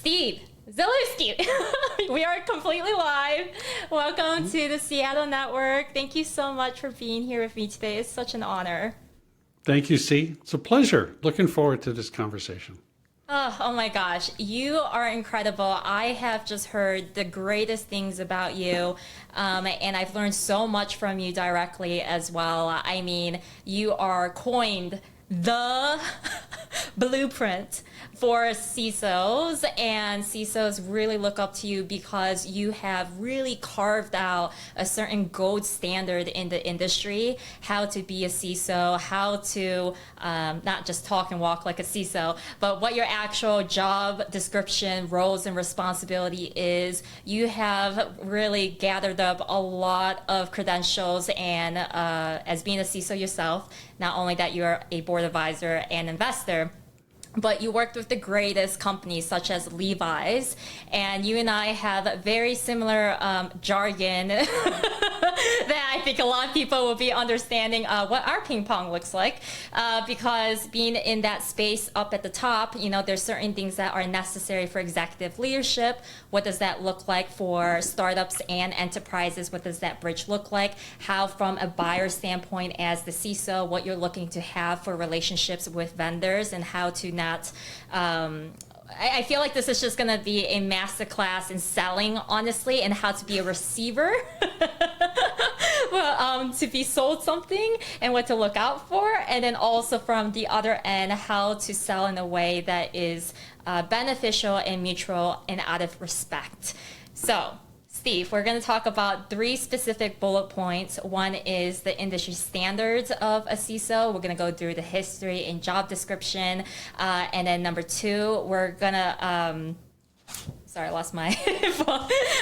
Steve Zalewski. We are completely live. Welcome to the Seattle Network. Thank you so much for being here with me today. It's such an honor. Thank you, Cee. It's a pleasure. Looking forward to this conversation. Oh my gosh, you are incredible. I have just heard the greatest things about you, and I've learned so much from you directly as well. I mean, you are coined the blueprint for CISOs, and CISOs really look up to you because you have really carved out a certain gold standard in the industry, how to be a CISO, how to not just talk and walk like a CISO, but what your actual job description, roles, and responsibility is. You have really gathered up a lot of credentials, and as being a CISO yourself, not only that you're a board advisor and investor, but you worked with the greatest companies such as Levi's, and you and I have very similar jargon that I think a lot of people will be understanding what our ping pong looks like, because being in that space up at the top, you know, there's certain things that are necessary for executive leadership. What does that look like for startups and enterprises? What does that bridge look like? How, from a buyer standpoint as the CISO, what you're looking to have for relationships with vendors, and how to not I feel like this is just going to be a masterclass in selling, honestly, and how to be a receiver, well, to be sold something and what to look out for. And then also from the other end, how to sell in a way that is beneficial and mutual and out of respect. So, Steve, we're going to talk about 3 specific bullet points. One is the industry standards of a CISO. We're going to go through the history and job description. And then number 2, we're going to... sorry, I lost my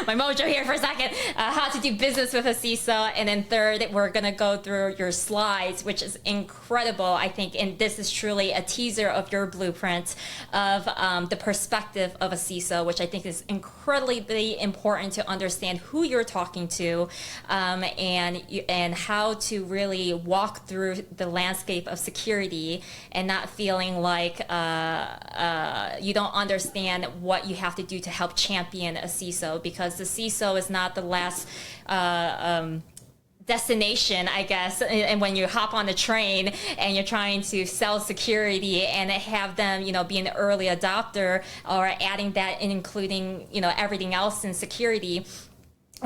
my mojo here for a second. How to do business with a CISO. And then third, we're going to go through your slides, which is incredible, I think. And this is truly a teaser of your blueprint of the perspective of a CISO, which I think is incredibly important to understand who you're talking to, and how to really walk through the landscape of security and not feeling like you don't understand what you have to do to help champion a CISO, because the CISO is not the last destination, I guess. And when you hop on the train and you're trying to sell security and have them, you know, be an early adopter or adding that and including, you know, everything else in security.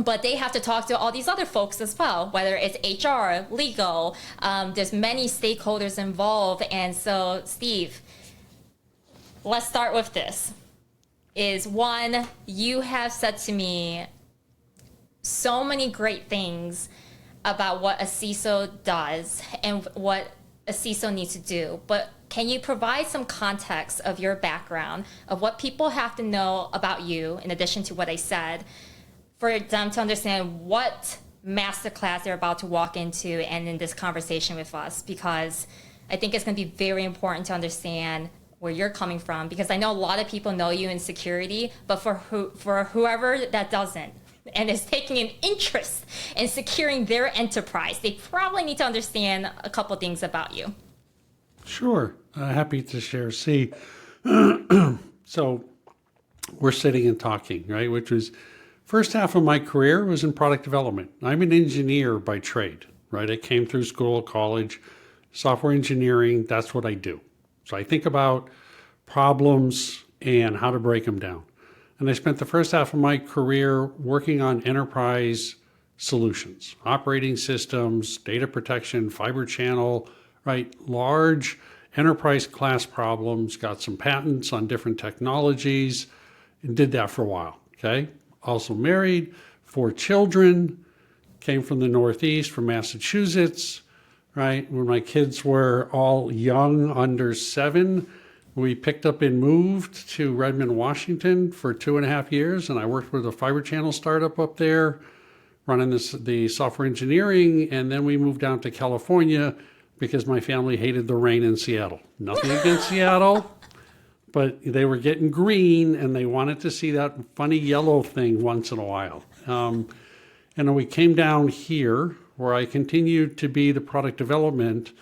But they have to talk to all these other folks as well, whether it's HR, legal, there's many stakeholders involved. And so, Steve, let's start with this. Is one, you have said to me so many great things about what a CISO does and what a CISO needs to do, but can you provide some context of your background, of what people have to know about you, in addition to what I said, for them to understand what masterclass they're about to walk into and in this conversation with us? Because I think it's going to be very important to understand where you're coming from, because I know a lot of people know you in security, but for whoever that doesn't and is taking an interest in securing their enterprise, they probably need to understand a couple things about you. Sure. Happy to share. See, so we're sitting and talking, right? Which was first half of my career was in product development. I'm an engineer by trade, right? I came through school, college, software engineering. That's what I do. So I think about problems and how to break them down. And I spent the first half of my career working on enterprise solutions, operating systems, data protection, fiber channel, right? Large enterprise class problems, got some patents on different technologies, and did that for a while, okay? Also married, 4 children, came from the Northeast, from Massachusetts, right? When my kids were all young, under 7, we picked up and moved to Redmond, Washington for 2.5 years. And I worked with a fiber channel startup up there, running the software engineering. And then we moved down to California because my family hated the rain in Seattle. Nothing against Seattle, but they were getting green and they wanted to see that funny yellow thing once in a while. And then we came down here, where I continued to be the product development.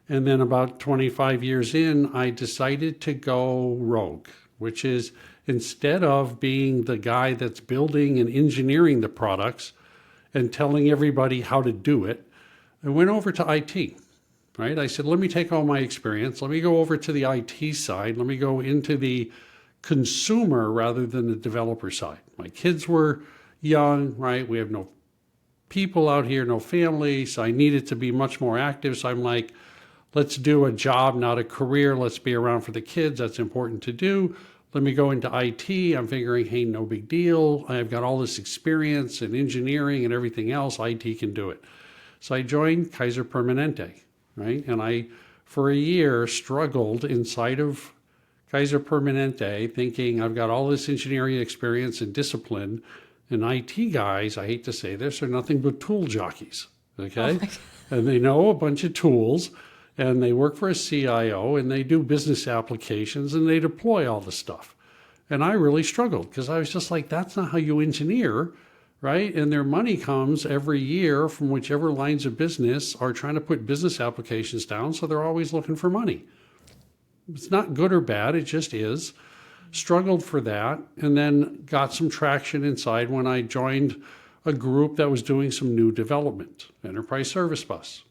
And then about 25 years in, I decided to go rogue. which is instead of being the guy that's building and engineering the products and telling everybody how to do it, I went over to IT, right? I said, let me take all my experience. Let me go over to the IT side. Let me go into the consumer rather than the developer side. My kids were young, right? We have no people out here, no family. So I needed to be much more active. So I'm like, let's do a job, not a career. Let's be around for the kids. That's important to do. Let me go into IT. I'm figuring, hey, no big deal. I've got all this experience in engineering and everything else. IT can do it. So I joined Kaiser Permanente, right? And I, for a year, struggled inside of Kaiser Permanente thinking I've got all this engineering experience and discipline. And IT guys, I hate to say this, are nothing but tool jockeys, okay? And they know a bunch of tools. And they work for a CIO and they do business applications and they deploy all the stuff. And I really struggled because I was just like, that's not how you engineer, right? And their money comes every year from whichever lines of business are trying to put business applications down. So they're always looking for money. It's not good or bad, it just is. Struggled for that and then got some traction inside when I joined a group that was doing some new development, Enterprise Service Bus.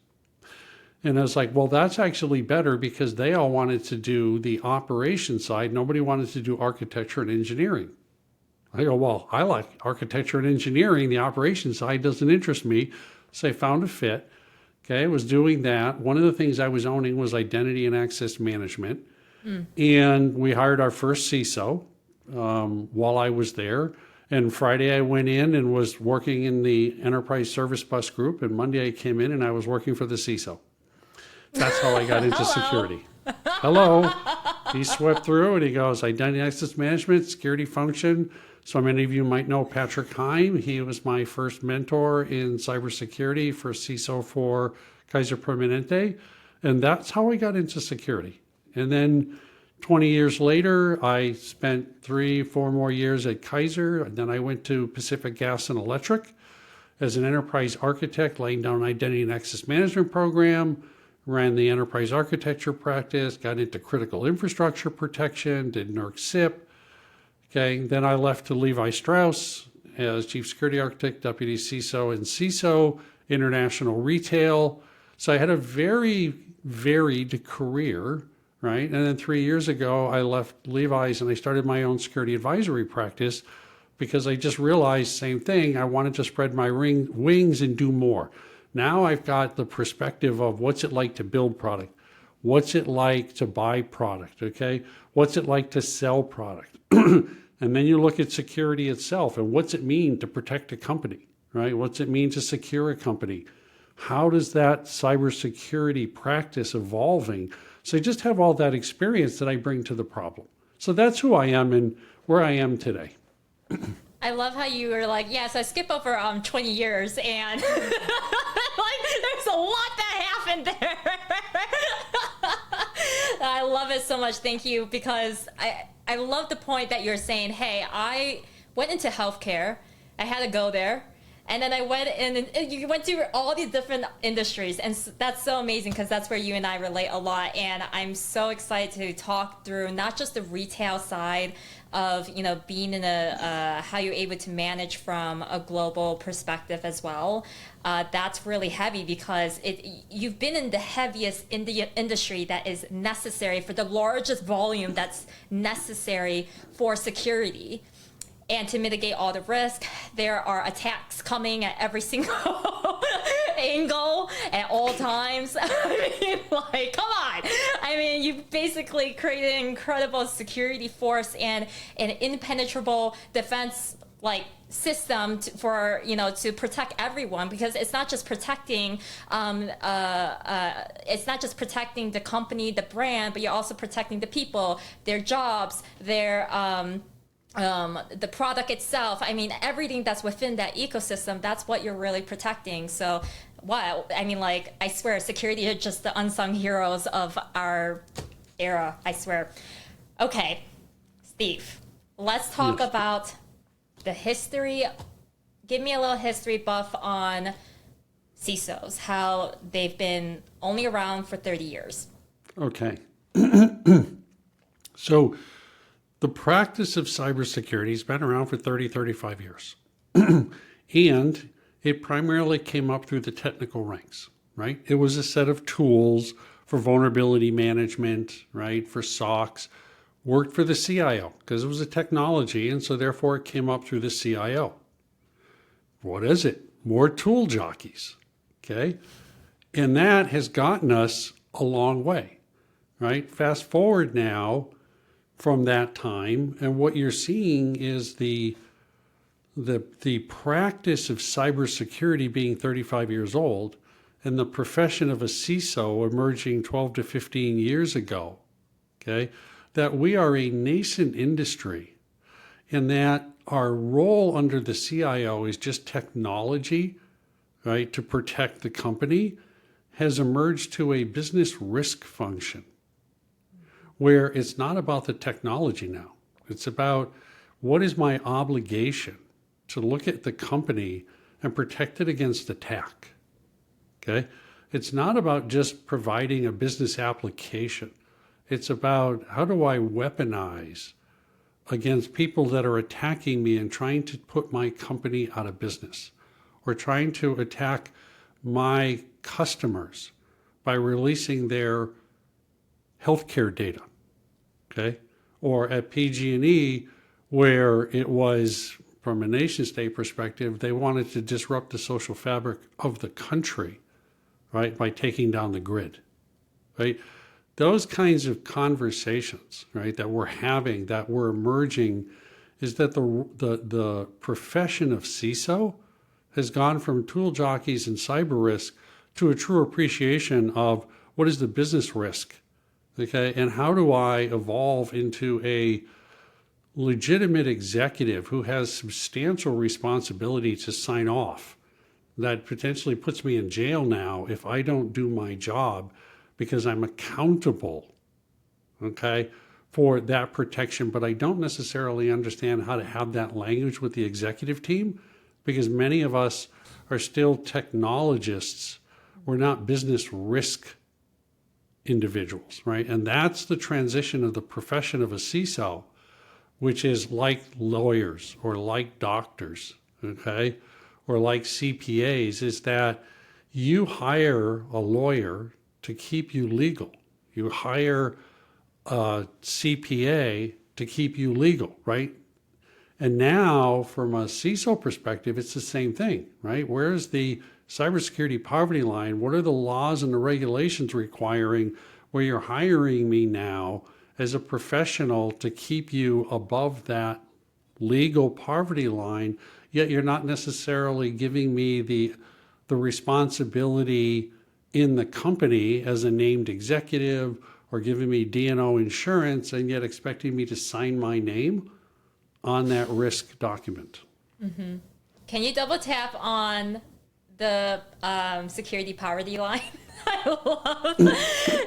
And I was like, well, that's actually better because they all wanted to do the operation side. Nobody wanted to do architecture and engineering. I go, well, I like architecture and engineering. The operation side doesn't interest me. So I found a fit. Okay, I was doing that. One of the things I was owning was identity and access management. And we hired our first CISO while I was there. And Friday I went in and was working in the Enterprise Service Bus group. And Monday I came in and I was working for the CISO. That's how I got into security. Hello. He swept through and he goes, identity access management, security function. So many of you might know Patrick Heim. He was my first mentor in cybersecurity for CISO for Kaiser Permanente. And that's how I got into security. And then 20 years later, I spent 3-4 more years at Kaiser. And then I went to Pacific Gas and Electric as an enterprise architect, laying down an identity and access management program. Ran the enterprise architecture practice, got into critical infrastructure protection, did NERC SIP. Okay, then I left to Levi Strauss as chief security architect, deputy CISO and CISO, international retail. So I had a very varied career, right? And then 3 years ago, I left Levi's and I started my own security advisory practice because I just realized same thing. I wanted to spread my wings and do more. Now I've got the perspective of what's it like to build product? What's it like to buy product, okay? What's it like to sell product? And then you look at security itself and what's it mean to protect a company, right? What's it mean to secure a company? How does that cybersecurity practice evolving? So I just have all that experience that I bring to the problem. So that's who I am and where I am today. I love how you were like, yes, I skip over 20 years and like there's a lot that happened there. I love it so much. Thank you, because I love the point that you're saying, hey, I went into healthcare. I had to go there. And then I went in, and you went through all these different industries, and that's so amazing because that's where you and I relate a lot. And I'm so excited to talk through not just the retail side of being in a how you're able to manage from a global perspective as well. That's really heavy because you've been in the heaviest in the industry that is necessary for the largest volume that's necessary for security. And to mitigate all the risk, there are attacks coming at every single angle at all times. I mean, like, come on. I mean, you basically created an incredible security force and an impenetrable defense system to protect everyone, because it's not just protecting the company, the brand, but you're also protecting the people, their jobs, their the product itself. I mean, everything that's within that ecosystem, that's what you're really protecting. So, wow. I mean, I swear, security is just the unsung heroes of our era, I swear. Okay, Steve, let's talk about the history. Give me a little history buff on CISOs, how they've been only around for 30 years. Okay. So, The practice of cybersecurity has been around for 30, 35 years. And it primarily came up through the technical ranks, right? It was a set of tools for vulnerability management, right? For SOCs, worked for the CIO because it was a technology. And so therefore it came up through the CIO. What is it? More tool jockeys, okay? And that has gotten us a long way, right? Fast forward now from that time, and what you're seeing is the practice of cybersecurity being 35 years old and the profession of a CISO emerging 12 to 15 years ago, okay, that we are a nascent industry and that our role under the CIO is just technology, right, to protect the company, has emerged to a business risk function where it's not about the technology now. It's about what is my obligation to look at the company and protect it against attack, okay? It's not about just providing a business application. It's about how do I weaponize against people that are attacking me and trying to put my company out of business or trying to attack my customers by releasing their healthcare data, okay? Or at PG&E, where it was, from a nation state perspective, they wanted to disrupt the social fabric of the country, right, by taking down the grid, right? Those kinds of conversations, right, that we're having, that we're emerging, is that the profession of CISO has gone from tool jockeys and cyber risk to a true appreciation of what is the business risk, okay, and how do I evolve into a legitimate executive who has substantial responsibility to sign off that potentially puts me in jail now if I don't do my job because I'm accountable, okay, for that protection, but I don't necessarily understand how to have that language with the executive team because many of us are still technologists. We're not business risk individuals, right? And that's the transition of the profession of a CISO, which is like lawyers or like doctors, okay, or like CPAs, is that you hire a lawyer to keep you legal. You hire a CPA to keep you legal, right? And now, from a CISO perspective, it's the same thing, right? Where's the cybersecurity poverty line? What are the laws and the regulations requiring where you're hiring me now as a professional to keep you above that legal poverty line, yet you're not necessarily giving me the responsibility in the company as a named executive or giving me D&O insurance and yet expecting me to sign my name on that risk document. Mm-hmm. Can you double tap on the security poverty line? I love.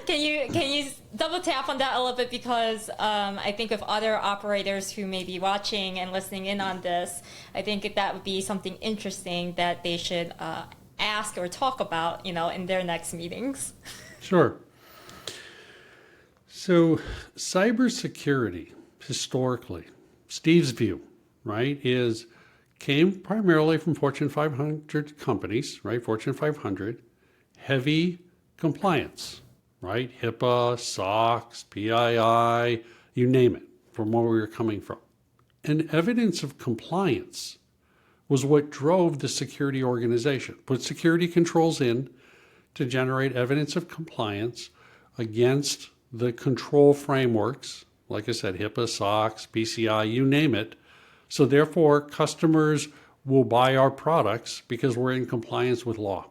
Can you double tap on that a little bit, because I think of other operators who may be watching and listening in on this, I think that would be something interesting that they should ask or talk about, in their next meetings. Sure. So cybersecurity, historically, Steve's view, right, came primarily from Fortune 500 companies, right, Fortune 500, heavy compliance, right, HIPAA, SOX, PII, you name it, from where we were coming from. And evidence of compliance was what drove the security organization. Put security controls in to generate evidence of compliance against the control frameworks, like I said, HIPAA, SOX, PCI, you name it. So therefore, customers will buy our products because we're in compliance with law.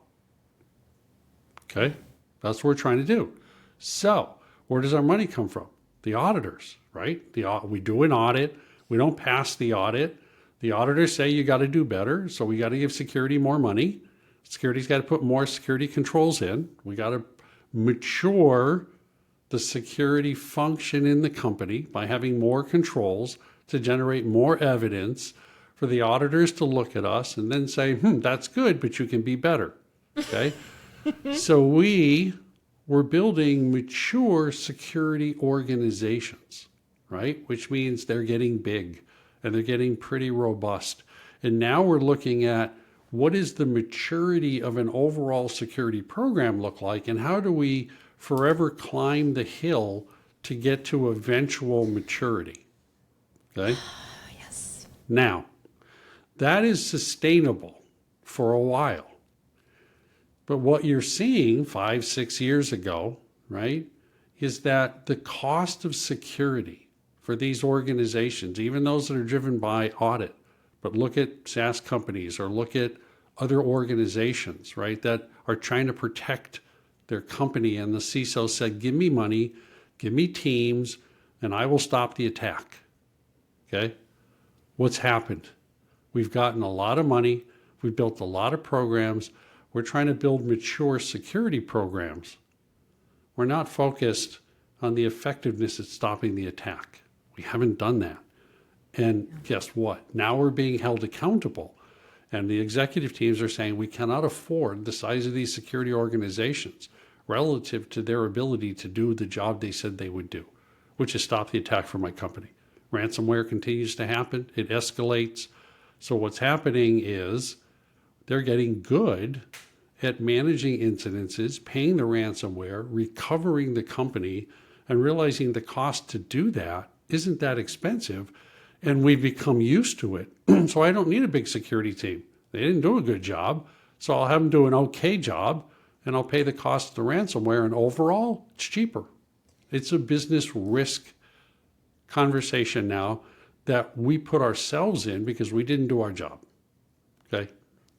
Okay? That's what we're trying to do. So where does our money come from? The auditors, right? We do an audit. We don't pass the audit. The auditors say you got to do better, so we got to give security more money. Security's got to put more security controls in. We got to mature the security function in the company by having more controls to generate more evidence for the auditors to look at us and then say, that's good, but you can be better, okay? So we were building mature security organizations, right? Which means they're getting big and they're getting pretty robust. And now we're looking at what is the maturity of an overall security program look like, and how do we forever climb the hill to get to eventual maturity? Okay? Yes. Now, that is sustainable for a while. But what you're seeing 5, 6 years ago, right, is that the cost of security for these organizations, even those that are driven by audit, but look at SaaS companies or look at other organizations, right, that are trying to protect their company, and the CISO said, give me money, give me teams, and I will stop the attack. Okay? What's happened? We've gotten a lot of money. We've built a lot of programs. We're trying to build mature security programs. We're not focused on the effectiveness of stopping the attack. We haven't done that. And guess what? Now we're being held accountable. And the executive teams are saying we cannot afford the size of these security organizations relative to their ability to do the job they said they would do, which is stop the attack from my company. Ransomware continues to happen. It escalates. So what's happening is they're getting good at managing incidences, paying the ransomware, recovering the company, and realizing the cost to do that isn't that expensive. And we've become used to it. So I don't need a big security team. They didn't do a good job. So I'll have them do an okay job, and I'll pay the cost of the ransomware. And overall, it's cheaper. It's a business risk conversation now that we put ourselves in because we didn't do our job. Okay?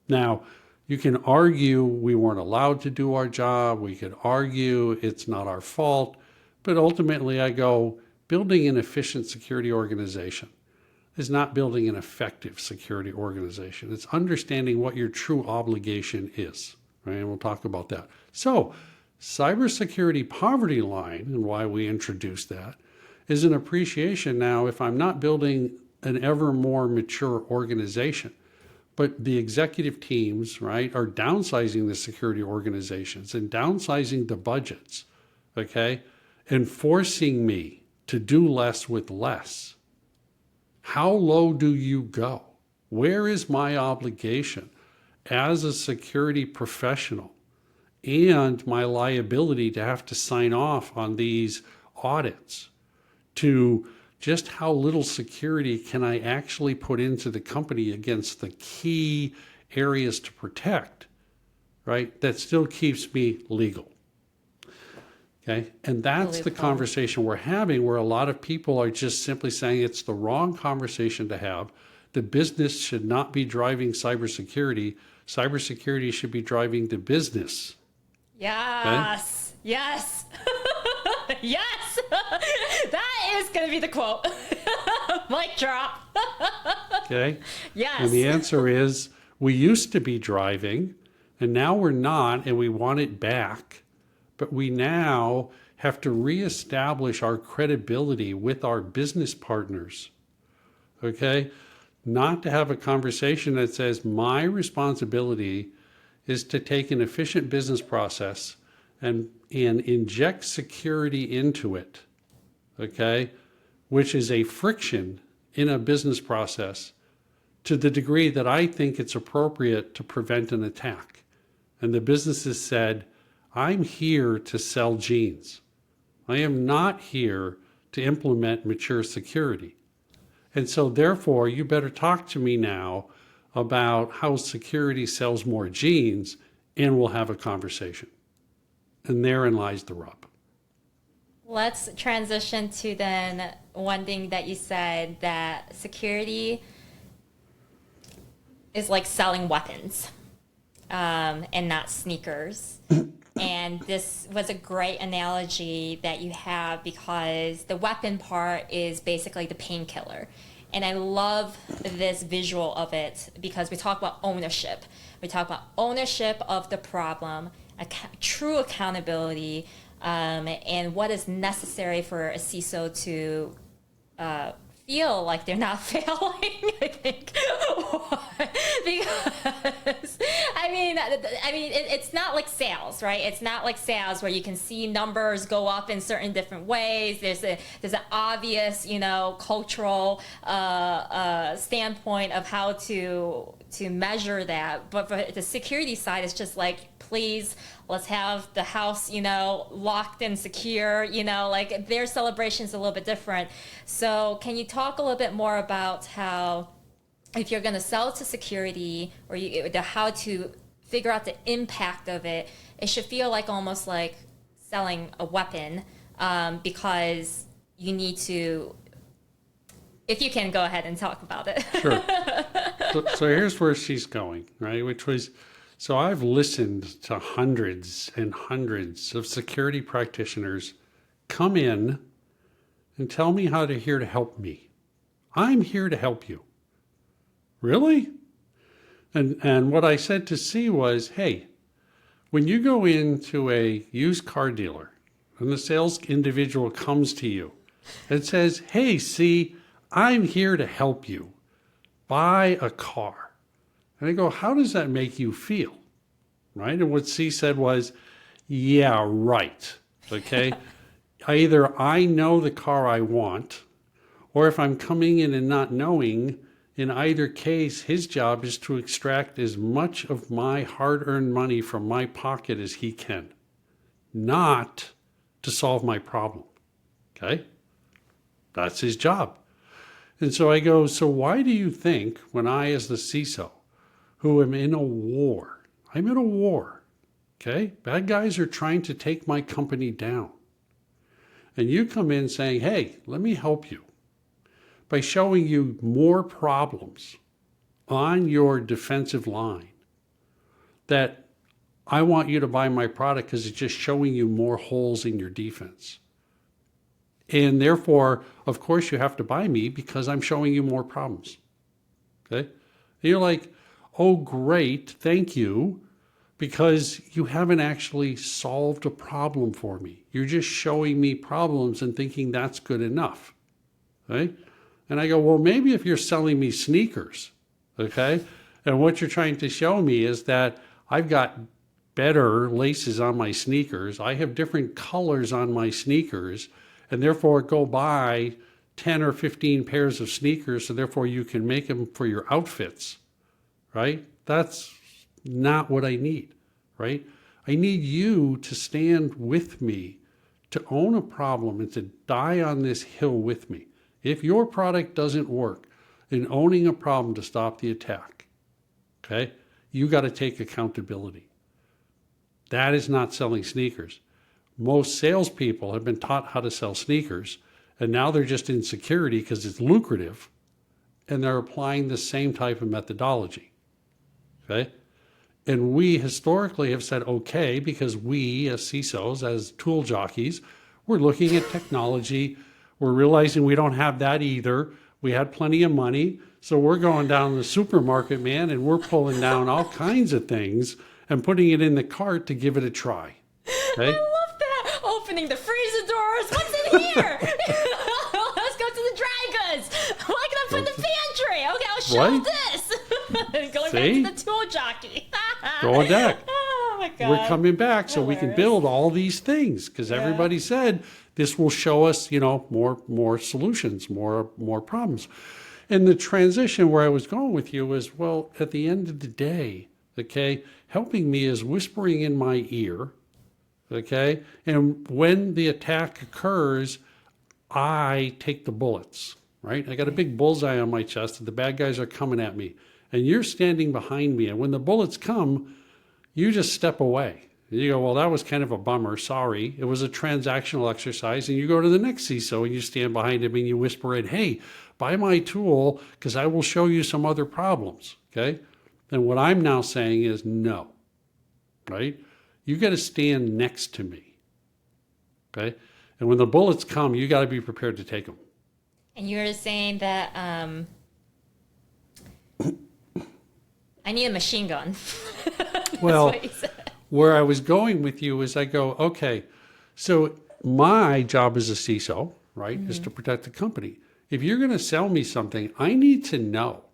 Now, you can argue we weren't allowed to do our job. We could argue it's not our fault. But ultimately, I go, building an efficient security organization is not building an effective security organization. It's understanding what your true obligation is, right? And we'll talk about that. So, cybersecurity poverty line, and why we introduced that, is an appreciation now if I'm not building an ever more mature organization, but the executive teams, right, are downsizing the security organizations and downsizing the budgets, okay, and forcing me to do less with less. How low do you go? Where is my obligation as a security professional and my liability to have to sign off on these audits to just how little security can I actually put into the company against the key areas to protect, right? That still keeps me legal. Okay, and that's the conversation we're having, where a lot of people are just simply saying it's the wrong conversation to have. The business should not be driving cybersecurity. Cybersecurity should be driving the business. Yes, okay? Yes, yes. That is going to be the quote. Mic drop. Okay. Yes. And the answer is we used to be driving, and now we're not, and we want it back. But we now have to reestablish our credibility with our business partners, okay? Not to have a conversation that says my responsibility is to take an efficient business process and inject security into it, okay? Which is a friction in a business process to the degree that I think it's appropriate to prevent an attack. And the businesses said, I'm here to sell jeans. I am not here to implement mature security. And so therefore, you better talk to me now about how security sells more jeans, and we'll have a conversation. And therein lies the rub. Let's transition to then one thing that you said, that security is like selling weapons and not sneakers. And this was a great analogy that you have, because the weapon part is basically the painkiller. And I love this visual of it because we talk about ownership. We talk about ownership of the problem, true accountability, and what is necessary for a CISO to feel like they're not failing, I think. Because, I mean, I mean, it's not like sales, right? It's not like sales where you can see numbers go up in certain different ways. There's an obvious, cultural standpoint of how to measure that. But for the security side, it's just like, please, let's have the house, locked and secure. Like their celebration's a little bit different. So can you talk a little bit more about how, if you're going to sell to security, or how to figure out the impact of it, it should feel like almost like selling a weapon, because you need to, if you can go ahead and talk about it. Sure. So here's where she's going, right? So I've listened to hundreds and hundreds of security practitioners come in and tell me how they're here to help me. I'm here to help you. Really? And what I said to C was, hey, when you go into a used car dealer and the sales individual comes to you and says, hey, C, I'm here to help you buy a car. And I go, how does that make you feel? Right? And what C said was, yeah, right. Okay. Either I know the car I want, or if I'm coming in and not knowing, in either case, his job is to extract as much of my hard-earned money from my pocket as he can, not to solve my problem. Okay? That's his job. And so I go, so why do you think when I, as the CISO, who am in a war, I'm in a war, okay? Bad guys are trying to take my company down. And you come in saying, hey, let me help you by showing you more problems on your defensive line, that I want you to buy my product because it's just showing you more holes in your defense. And therefore, of course, you have to buy me because I'm showing you more problems. Okay? And you're like, oh, great, thank you, because you haven't actually solved a problem for me. You're just showing me problems and thinking that's good enough. Okay? And I go, well, maybe if you're selling me sneakers, okay, and what you're trying to show me is that I've got better laces on my sneakers, I have different colors on my sneakers, and therefore go buy 10 or 15 pairs of sneakers, so therefore you can make them for your outfits, right? That's not what I need, right? I need you to stand with me, to own a problem and to die on this hill with me. If your product doesn't work in owning a problem to stop the attack, okay, you got to take accountability. That is not selling sneakers. Most salespeople have been taught how to sell sneakers, and now they're just in security because it's lucrative, and they're applying the same type of methodology, okay? And we historically have said, okay, because we as CISOs, as tool jockeys, we're looking at technology. We're realizing we don't have that either. We had plenty of money. So we're going down the supermarket, man, and we're pulling down all kinds of things and putting it in the cart to give it a try. Okay? I love that. Opening the freezer doors. What's in here? Let's go to the dry goods. What can I put in the pantry? Okay, I'll shelve this. Going See? back to the tool jockey. Go on deck. Oh my God. We're coming back so we can build all these things because everybody said this will show us, more solutions, more problems. And the transition where I was going with you was, well, at the end of the day, okay, helping me is whispering in my ear, okay? And when the attack occurs, I take the bullets, right? I got a big bullseye on my chest and the bad guys are coming at me. And you're standing behind me. And when the bullets come, you just step away. You go, well, that was kind of a bummer. Sorry. It was a transactional exercise. And you go to the next CISO and you stand behind him and you whisper in, hey, buy my tool because I will show you some other problems. Okay? And what I'm now saying is no. Right? You got to stand next to me. Okay? And when the bullets come, you got to be prepared to take them. And you're saying that I need a machine gun. Well, where I was going with you is I go, okay, so my job as a CISO, right, is to protect the company. If you're going to sell me something, I need to know,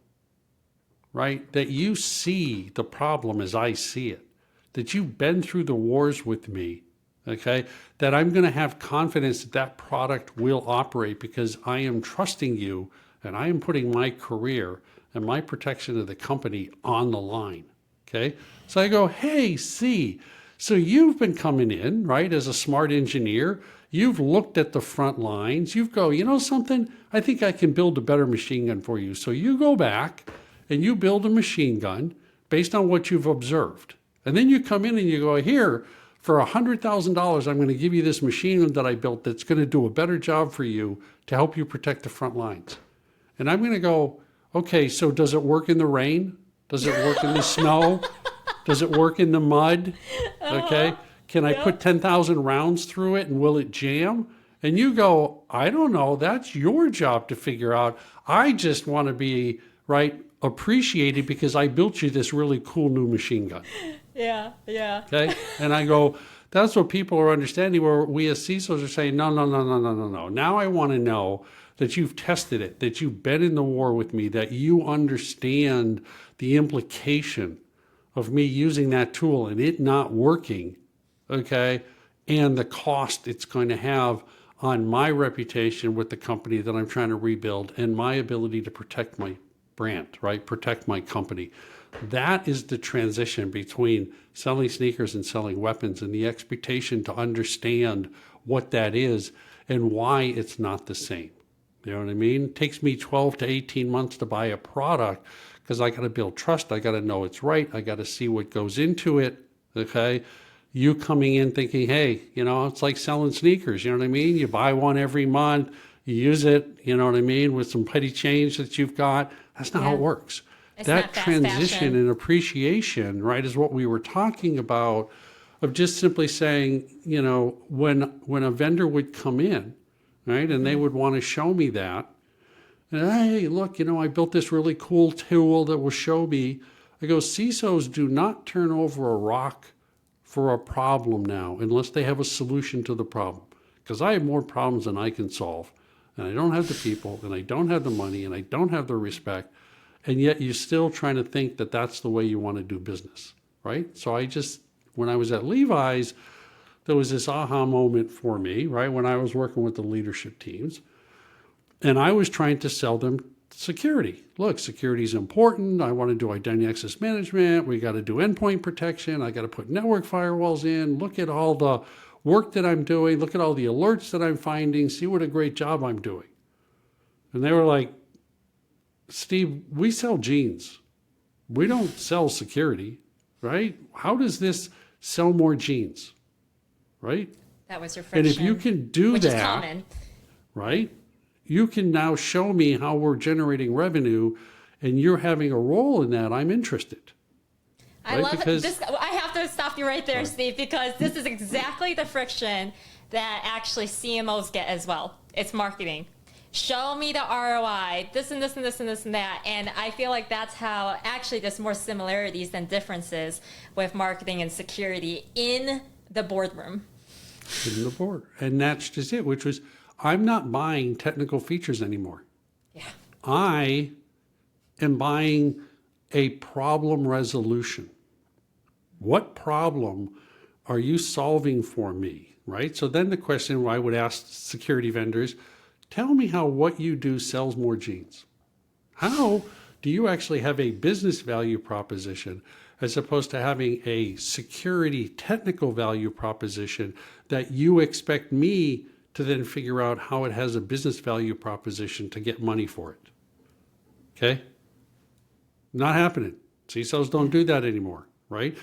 right, that you see the problem as I see it, that you've been through the wars with me, okay, that I'm going to have confidence that that product will operate because I am trusting you and I am putting my career and my protection of the company on the line, okay? So I go, hey, C, so you've been coming in, right, as a smart engineer. You've looked at the front lines. You go, you know something? I think I can build a better machine gun for you. So you go back and you build a machine gun based on what you've observed. And then you come in and you go, here, for $100,000, I'm going to give you this machine gun that I built that's going to do a better job for you to help you protect the front lines. And I'm going to go, okay, so does it work in the rain? Does it work in the snow? Does it work in the mud? Okay. Can I put 10,000 rounds through it and will it jam? And you go, I don't know. That's your job to figure out. I just want to be, right, appreciated because I built you this really cool new machine gun. Yeah. Okay. And I go, that's what people are understanding, where we as CISOs are saying, no. Now I want to know that you've tested it, that you've been in the war with me, that you understand the implication of me using that tool and it not working, okay, and the cost it's going to have on my reputation with the company that I'm trying to rebuild and my ability to protect my brand, right, protect my company. That is the transition between selling sneakers and selling weapons, and the expectation to understand what that is and why it's not the same. You know what I mean? It takes me 12 to 18 months to buy a product because I got to build trust. I got to know it's right. I got to see what goes into it. Okay. You coming in thinking, hey, you know, it's like selling sneakers. You know what I mean? You buy one every month, you use it, you know what I mean, with some petty change that you've got. That's not how it works. It's that not fast transition fashion. and appreciation, right, is what we were talking about, of just simply saying, you know, when a vendor would come in, right, and they would want to show me that, and hey, look, you know, I built this really cool tool that will show me. I go, CISOs do not turn over a rock for a problem now unless they have a solution to the problem, because I have more problems than I can solve, and I don't have the people, and I don't have the money, and I don't have the respect. And yet you're still trying to think that that's the way you want to do business, right? So when I was at Levi's, there was this aha moment for me, right? When I was working with the leadership teams, and I was trying to sell them security. Look, security is important. I want to do identity access management. We got to do endpoint protection. I got to put network firewalls in. Look at all the work that I'm doing. Look at all the alerts that I'm finding. See what a great job I'm doing. And they were like, Steve, we sell jeans. We don't sell security, right? How does this sell more jeans, right? That was your friction. And if you can do which that, is common. right, you can now show me how we're generating revenue and you're having a role in that. I'm interested. I love this. I have to stop you right there, Steve, because this is exactly the friction that actually CMOs get as well. It's marketing. Show me the ROI, this and this and this and this and that. And I feel like that's how actually there's more similarities than differences with marketing and security in the boardroom. In the board. And that's just it, which was, I'm not buying technical features anymore. Yeah. I am buying a problem resolution. What problem are you solving for me, right? So then the question I would ask security vendors, tell me how what you do sells more jeans. How do you actually have a business value proposition as opposed to having a security technical value proposition that you expect me to then figure out how it has a business value proposition to get money for it? Okay? Not happening. CISOs don't do that anymore, right?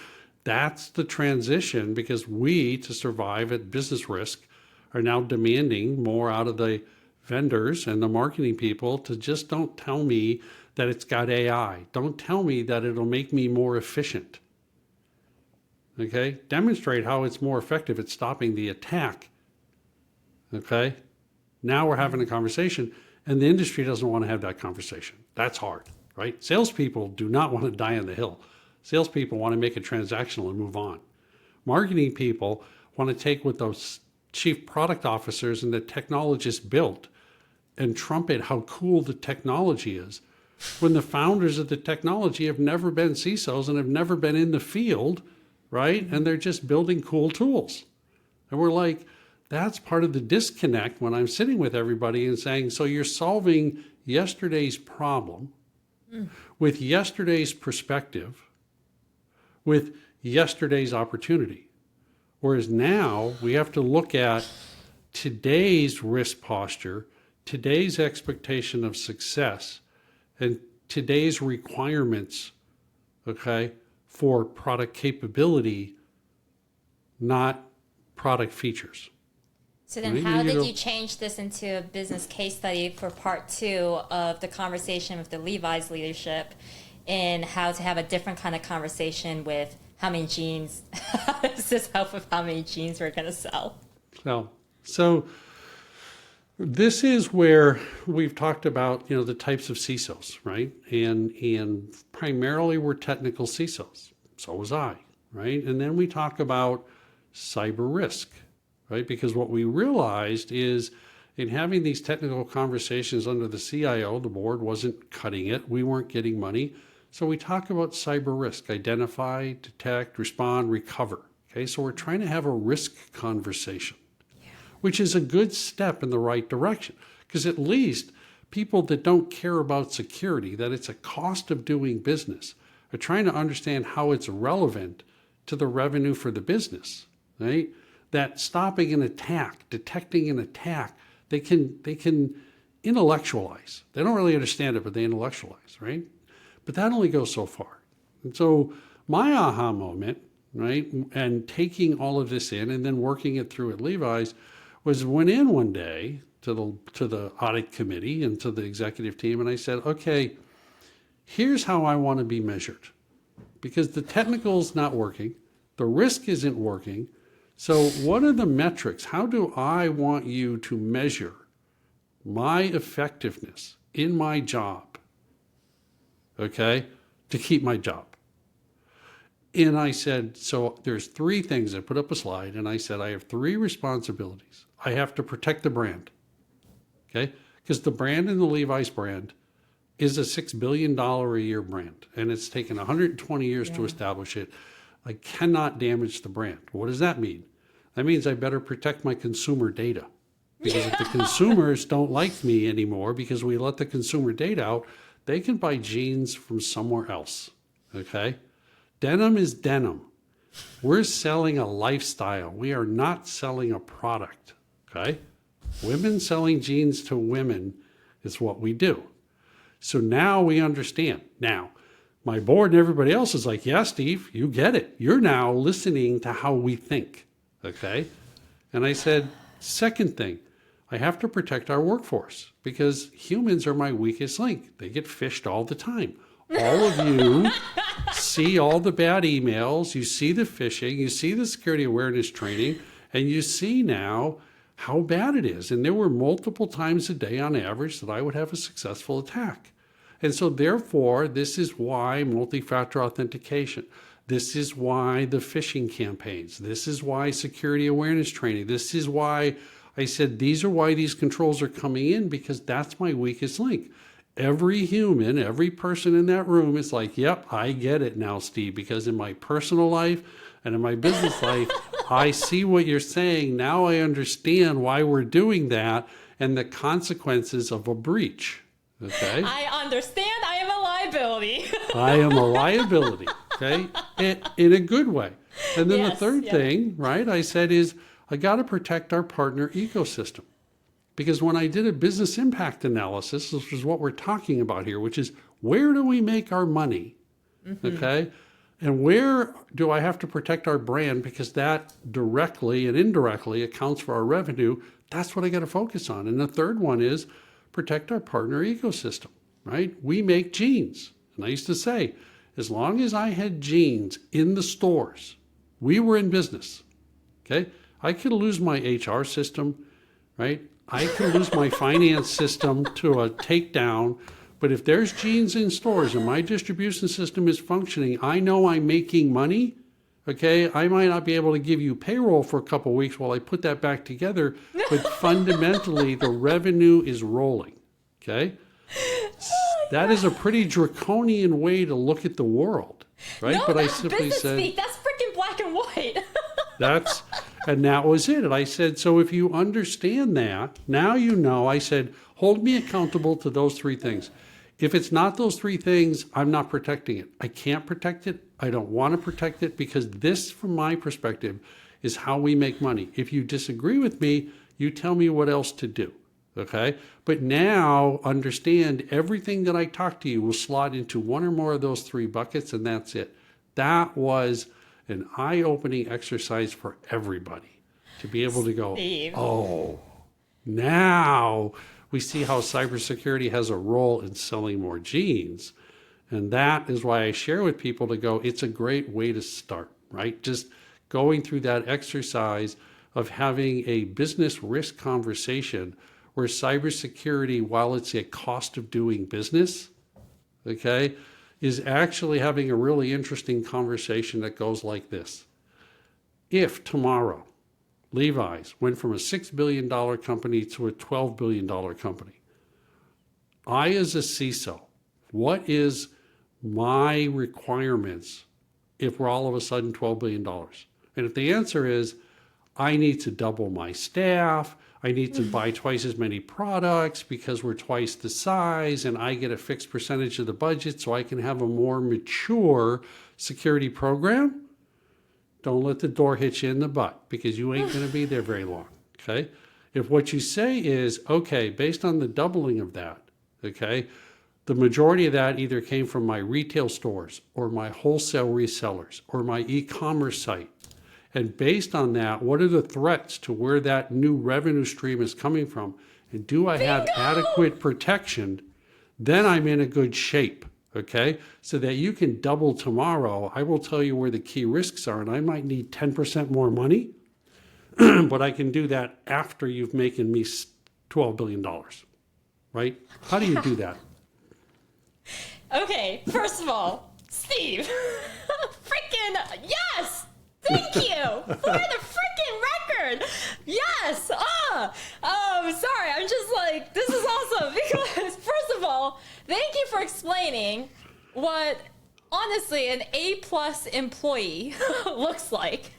That's the transition, because we, to survive at business risk, are now demanding more out of the vendors and the marketing people to just don't tell me that it's got AI. Don't tell me that it'll make me more efficient. Okay? Demonstrate how it's more effective at stopping the attack. Okay? Now we're having a conversation, and the industry doesn't want to have that conversation. That's hard, right? Salespeople do not want to die on the hill. Salespeople want to make it transactional and move on. Marketing people want to take what those chief product officers and the technologists built and trumpet how cool the technology is, when the founders of the technology have never been CISOs and have never been in the field, right? And they're just building cool tools. And we're like, that's part of the disconnect when I'm sitting with everybody and saying, so you're solving yesterday's problem with yesterday's perspective, with yesterday's opportunity. Whereas now we have to look at today's risk posture, today's expectation of success, and today's requirements, okay, for product capability, not product features. So then how did you change this into a business case study for part 2 of the conversation with the Levi's leadership in how to have a different kind of conversation with how many jeans, how does this help with how many jeans we're going to sell? So this is where we've talked about, the types of CISOs, right? And primarily we're technical CISOs. So was I, right? And then we talk about cyber risk, right? Because what we realized is in having these technical conversations under the CIO, the board wasn't cutting it. We weren't getting money. So we talk about cyber risk, identify, detect, respond, recover. Okay, so we're trying to have a risk conversation, which is a good step in the right direction. Because at least people that don't care about security, that it's a cost of doing business, are trying to understand how it's relevant to the revenue for the business, right? That stopping an attack, detecting an attack, they can intellectualize. They don't really understand it, but they intellectualize, right? But that only goes so far. And so my aha moment, right, and taking all of this in and then working it through at Levi's was went in one day to the audit committee and to the executive team, and I said, okay, here's how I want to be measured. Because the technical's not working, the risk isn't working, so what are the metrics? How do I want you to measure my effectiveness in my job? Okay, to keep my job. And I said, so there's 3 things. I put up a slide and I said, I have 3 responsibilities. I have to protect the brand, okay? Because the brand in the Levi's brand is a $6 billion a year brand, and it's taken 120 years to establish it. I cannot damage the brand. What does that mean? That means I better protect my consumer data. Because if the consumers don't like me anymore because we let the consumer data out, they can buy jeans from somewhere else, okay? Denim is denim. We're selling a lifestyle. We are not selling a product, okay? Women selling jeans to women is what we do. So now we understand. Now, my board and everybody else is like, yeah, Steve, you get it. You're now listening to how we think, okay? And I said, second thing, I have to protect our workforce because humans are my weakest link. They get phished all the time. All of you see all the bad emails, you see the phishing, you see the security awareness training, and you see now how bad it is. And there were multiple times a day on average that I would have a successful attack. And so therefore, this is why multi-factor authentication. This is why the phishing campaigns. This is why security awareness training. This is why I said, these are why these controls are coming in, because that's my weakest link. Every human, every person in that room is like, yep, I get it now, Steve, because in my personal life and in my business life, I see what you're saying. Now I understand why we're doing that and the consequences of a breach. Okay? I understand I am a liability. I am a liability, okay? In a good way. And then the third thing, right, I said is, I got to protect our partner ecosystem. Because when I did a business impact analysis, this is what we're talking about here, which is where do we make our money, okay? And where do I have to protect our brand because that directly and indirectly accounts for our revenue? That's what I got to focus on. And the third one is protect our partner ecosystem, right? We make jeans. And I used to say, as long as I had jeans in the stores, we were in business, okay? I could lose my HR system, right? I could lose my finance system to a takedown, but if there's jeans in stores and my distribution system is functioning, I know I'm making money, okay? I might not be able to give you payroll for a couple of weeks while I put that back together, but fundamentally the revenue is rolling, okay? That is a pretty draconian way to look at the world, right? No, But I that's simply business said, speak. That's freaking black and white. and that was it. And I said, so if you understand that, now you know, I said, hold me accountable to those three things. If it's not those three things, I'm not protecting it. I can't protect it. I don't want to protect it because this, from my perspective, is how we make money. If you disagree with me, you tell me what else to do. Okay? But now understand everything that I talk to you will slot into one or more of those three buckets, and that's it. That was an eye-opening exercise for everybody to be able to go, Steve. oh, now we see how cybersecurity has a role in selling more jeans. And that is why I share with people to go, it's a great way to start, right? Just going through that exercise of having a business risk conversation where cybersecurity, while it's a cost of doing business, okay, is actually having a really interesting conversation that goes like this. If tomorrow Levi's went from a $6 billion company to a $12 billion company, I, as a CISO, what is my requirements if we're all of a sudden $12 billion? And if the answer is, I need to double my staff, I need to buy twice as many products because we're twice the size, and I get a fixed percentage of the budget so I can have a more mature security program, don't let the door hit you in the butt because you ain't going to be there very long, okay? If what you say is, okay, based on the doubling of that, okay, the majority of that either came from my retail stores or my wholesale resellers or my e-commerce site. And based on that, what are the threats to where that new revenue stream is coming from? And do I have adequate protection? Then I'm in a good shape, okay? So that you can double tomorrow. I will tell you where the key risks are, and I might need 10% more money, but I can do that after you've making me $12 billion, right? How do you do that? Okay, first of all, Steve, freaking yes! Thank you for the freaking record. Yes. Sorry. I'm just like, this is awesome because first of all, thank you for explaining what honestly an A+ employee looks like.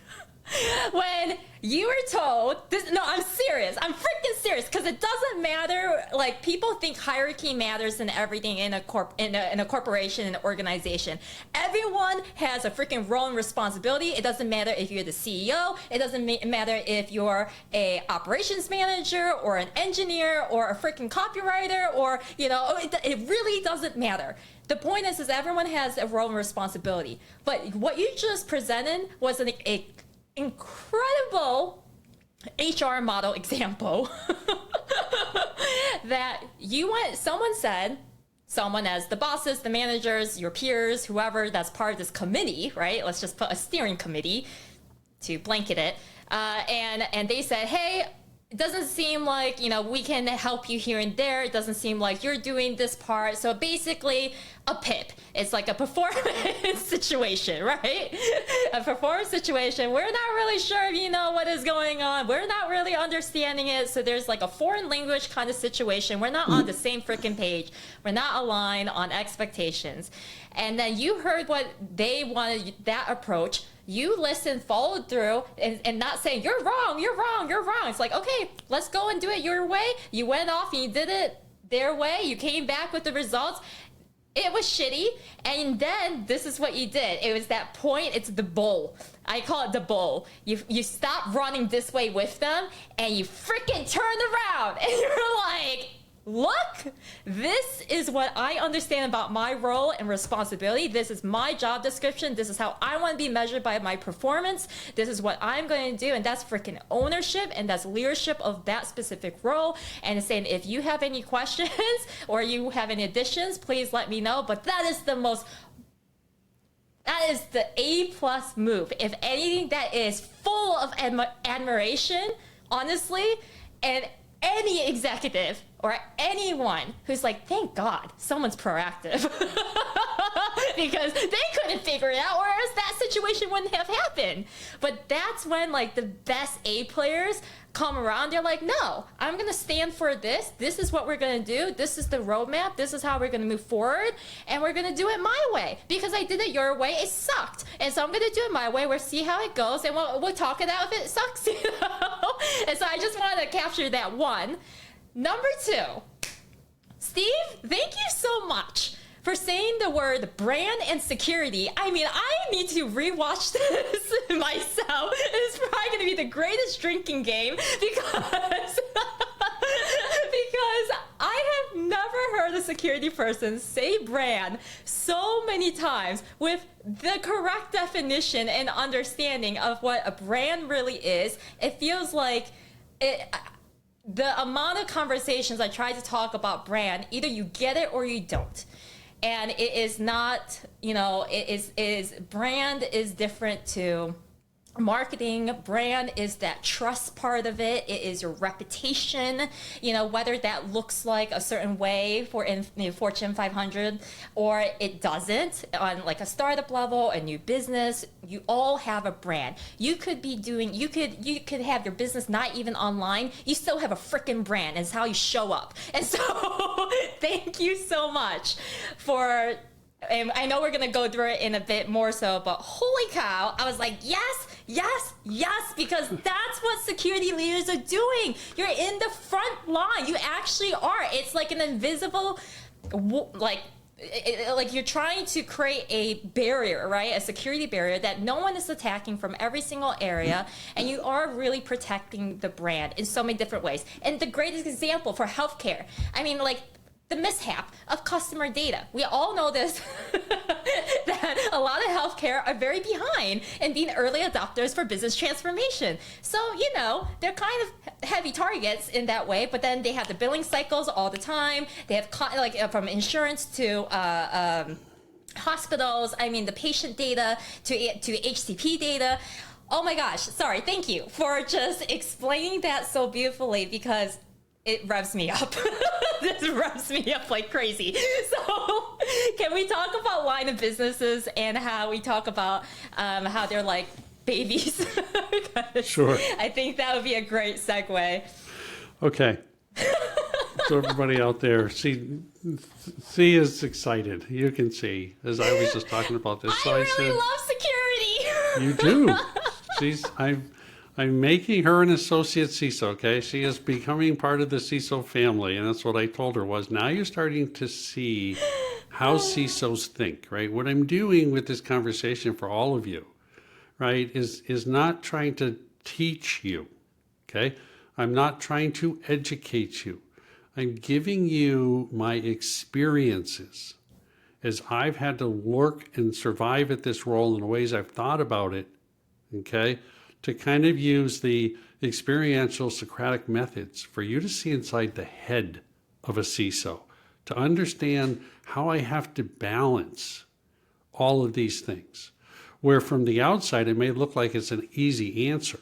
When you were told this, no, I'm serious. I'm freaking serious because it doesn't matter. Like people think hierarchy matters in everything in a corporation, in an organization. Everyone has a freaking role and responsibility. It doesn't matter if you're the CEO. It doesn't matter if you're a operations manager or an engineer or a freaking copywriter or it really doesn't matter. The point is everyone has a role and responsibility. But what you just presented was an incredible HR model example that someone as the bosses, the managers, your peers, whoever that's part of this committee, right? Let's just put a steering committee to blanket it. And they said, hey, it doesn't seem like, we can help you here and there. It doesn't seem like you're doing this part. So basically a PIP. It's like a performance situation, right? A performance situation. We're not really sure if you know what is going on. We're not really understanding it. So there's like a foreign language kind of situation. We're not on the same freaking page. We're not aligned on expectations. And then you heard what they wanted, that approach. You listened, followed through, and not saying, you're wrong, you're wrong, you're wrong. It's like, okay, let's go and do it your way. You went off and you did it their way. You came back with the results. It was shitty. And then this is what you did. It was that point. It's the bowl. I call it the bowl. You stop running this way with them and you freaking turned around and you're like, look, this is what I understand about my role and responsibility. This is my job description. This is how I want to be measured by my performance. This is what I'm going to do. And that's freaking ownership and that's leadership of that specific role. And it's saying, if you have any questions or you have any additions, please let me know. But that is the A+ move. If anything, that is full of admiration, honestly, and any executive or anyone who's like, thank God someone's proactive because they couldn't figure it out, or else that situation wouldn't have happened. But that's when like the best A players come around. They're like, no, I'm going to stand for this. This is what we're going to do. This is the roadmap. This is how we're going to move forward. And we're going to do it my way. Because I did it your way, it sucked. And so I'm going to do it my way. We'll see how it goes. And we'll talk it out if it sucks. And so I just wanted to capture that one. Number two, Steve, thank you so much for saying the word brand and security. I mean, I need to rewatch this myself. It's probably going to be the greatest drinking game because I have never heard a security person say brand so many times with the correct definition and understanding of what a brand really is. It feels like the amount of conversations I try to talk about brand, either you get it or you don't. And it is not, it is brand is different to marketing. Brand is that trust part of it. It is your reputation, whether that looks like a certain way for in Fortune 500 or it doesn't on like a startup level, a new business. You all have a brand. You could be doing, you could have your business not even online. You still have a freaking brand. It's how you show up. And so thank you so much for, and I know we're going to go through it in a bit more so, but holy cow, I was like, yes, because that's what security leaders are doing. You're in the front line. You actually are. It's like an invisible, like you're trying to create a barrier, right? A security barrier that no one is attacking from every single area. And you are really protecting the brand in so many different ways. And the greatest example for healthcare, I mean, like, the mishap of customer data. We all know this, that a lot of healthcare are very behind in being early adopters for business transformation. So, they're kind of heavy targets in that way, but then they have the billing cycles all the time. They have from insurance to hospitals, I mean, the patient data to HCP data. Oh my gosh, sorry, thank you for just explaining that so beautifully because it revs me up. This revs me up like crazy. So can we talk about line of businesses and how we talk about how they're like babies? Sure. I think that would be a great segue. Okay. So everybody out there, Cee is excited. You can see, as I was just talking about this. So I really love security. You do. I'm making her an associate CISO, okay? She is becoming part of the CISO family, and that's what I told her was, now you're starting to see how CISOs think, right? What I'm doing with this conversation for all of you, right, is not trying to teach you, okay? I'm not trying to educate you. I'm giving you my experiences as I've had to work and survive at this role in the ways I've thought about it, okay? To kind of use the experiential Socratic methods for you to see inside the head of a CISO, to understand how I have to balance all of these things. Where from the outside, it may look like it's an easy answer,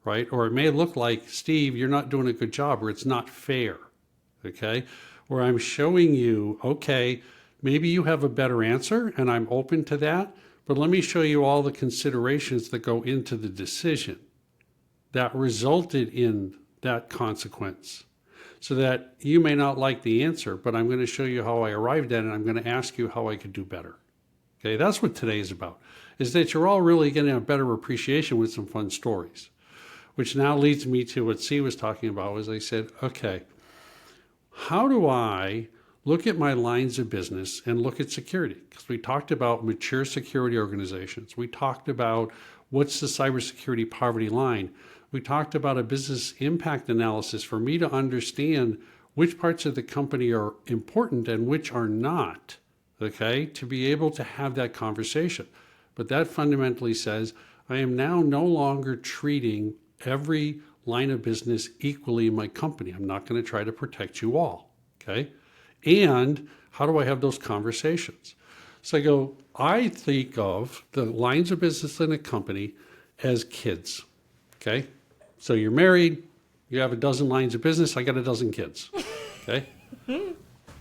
right? Or it may look like, Steve, you're not doing a good job, or it's not fair, okay? Where I'm showing you, okay, maybe you have a better answer, and I'm open to that. But let me show you all the considerations that go into the decision that resulted in that consequence so that you may not like the answer, but I'm going to show you how I arrived at it, and I'm going to ask you how I could do better. Okay, that's what today is about, is that you're all really getting a better appreciation with some fun stories, which now leads me to what Cee was talking about, was I said, okay, how do I look at my lines of business and look at security? Because we talked about mature security organizations. We talked about what's the cybersecurity poverty line. We talked about a business impact analysis for me to understand which parts of the company are important and which are not, okay, to be able to have that conversation. But that fundamentally says I am now no longer treating every line of business equally in my company. I'm not going to try to protect you all, okay? And how do I have those conversations? So I think of the lines of business in a company as kids, okay? So you're married, you have a dozen lines of business, I got a dozen kids, okay?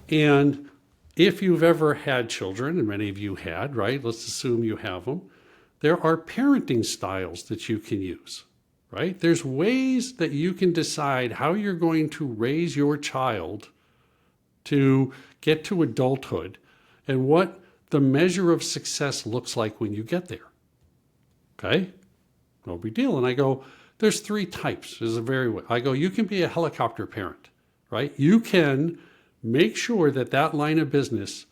And if you've ever had children, and many of you had, right? Let's assume you have them. There are parenting styles that you can use, right? There's ways that you can decide how you're going to raise your child to get to adulthood and what the measure of success looks like when you get there. Okay? No big deal. And I go, there's 3 types. I go, you can be a helicopter parent, right? You can make sure that that line of business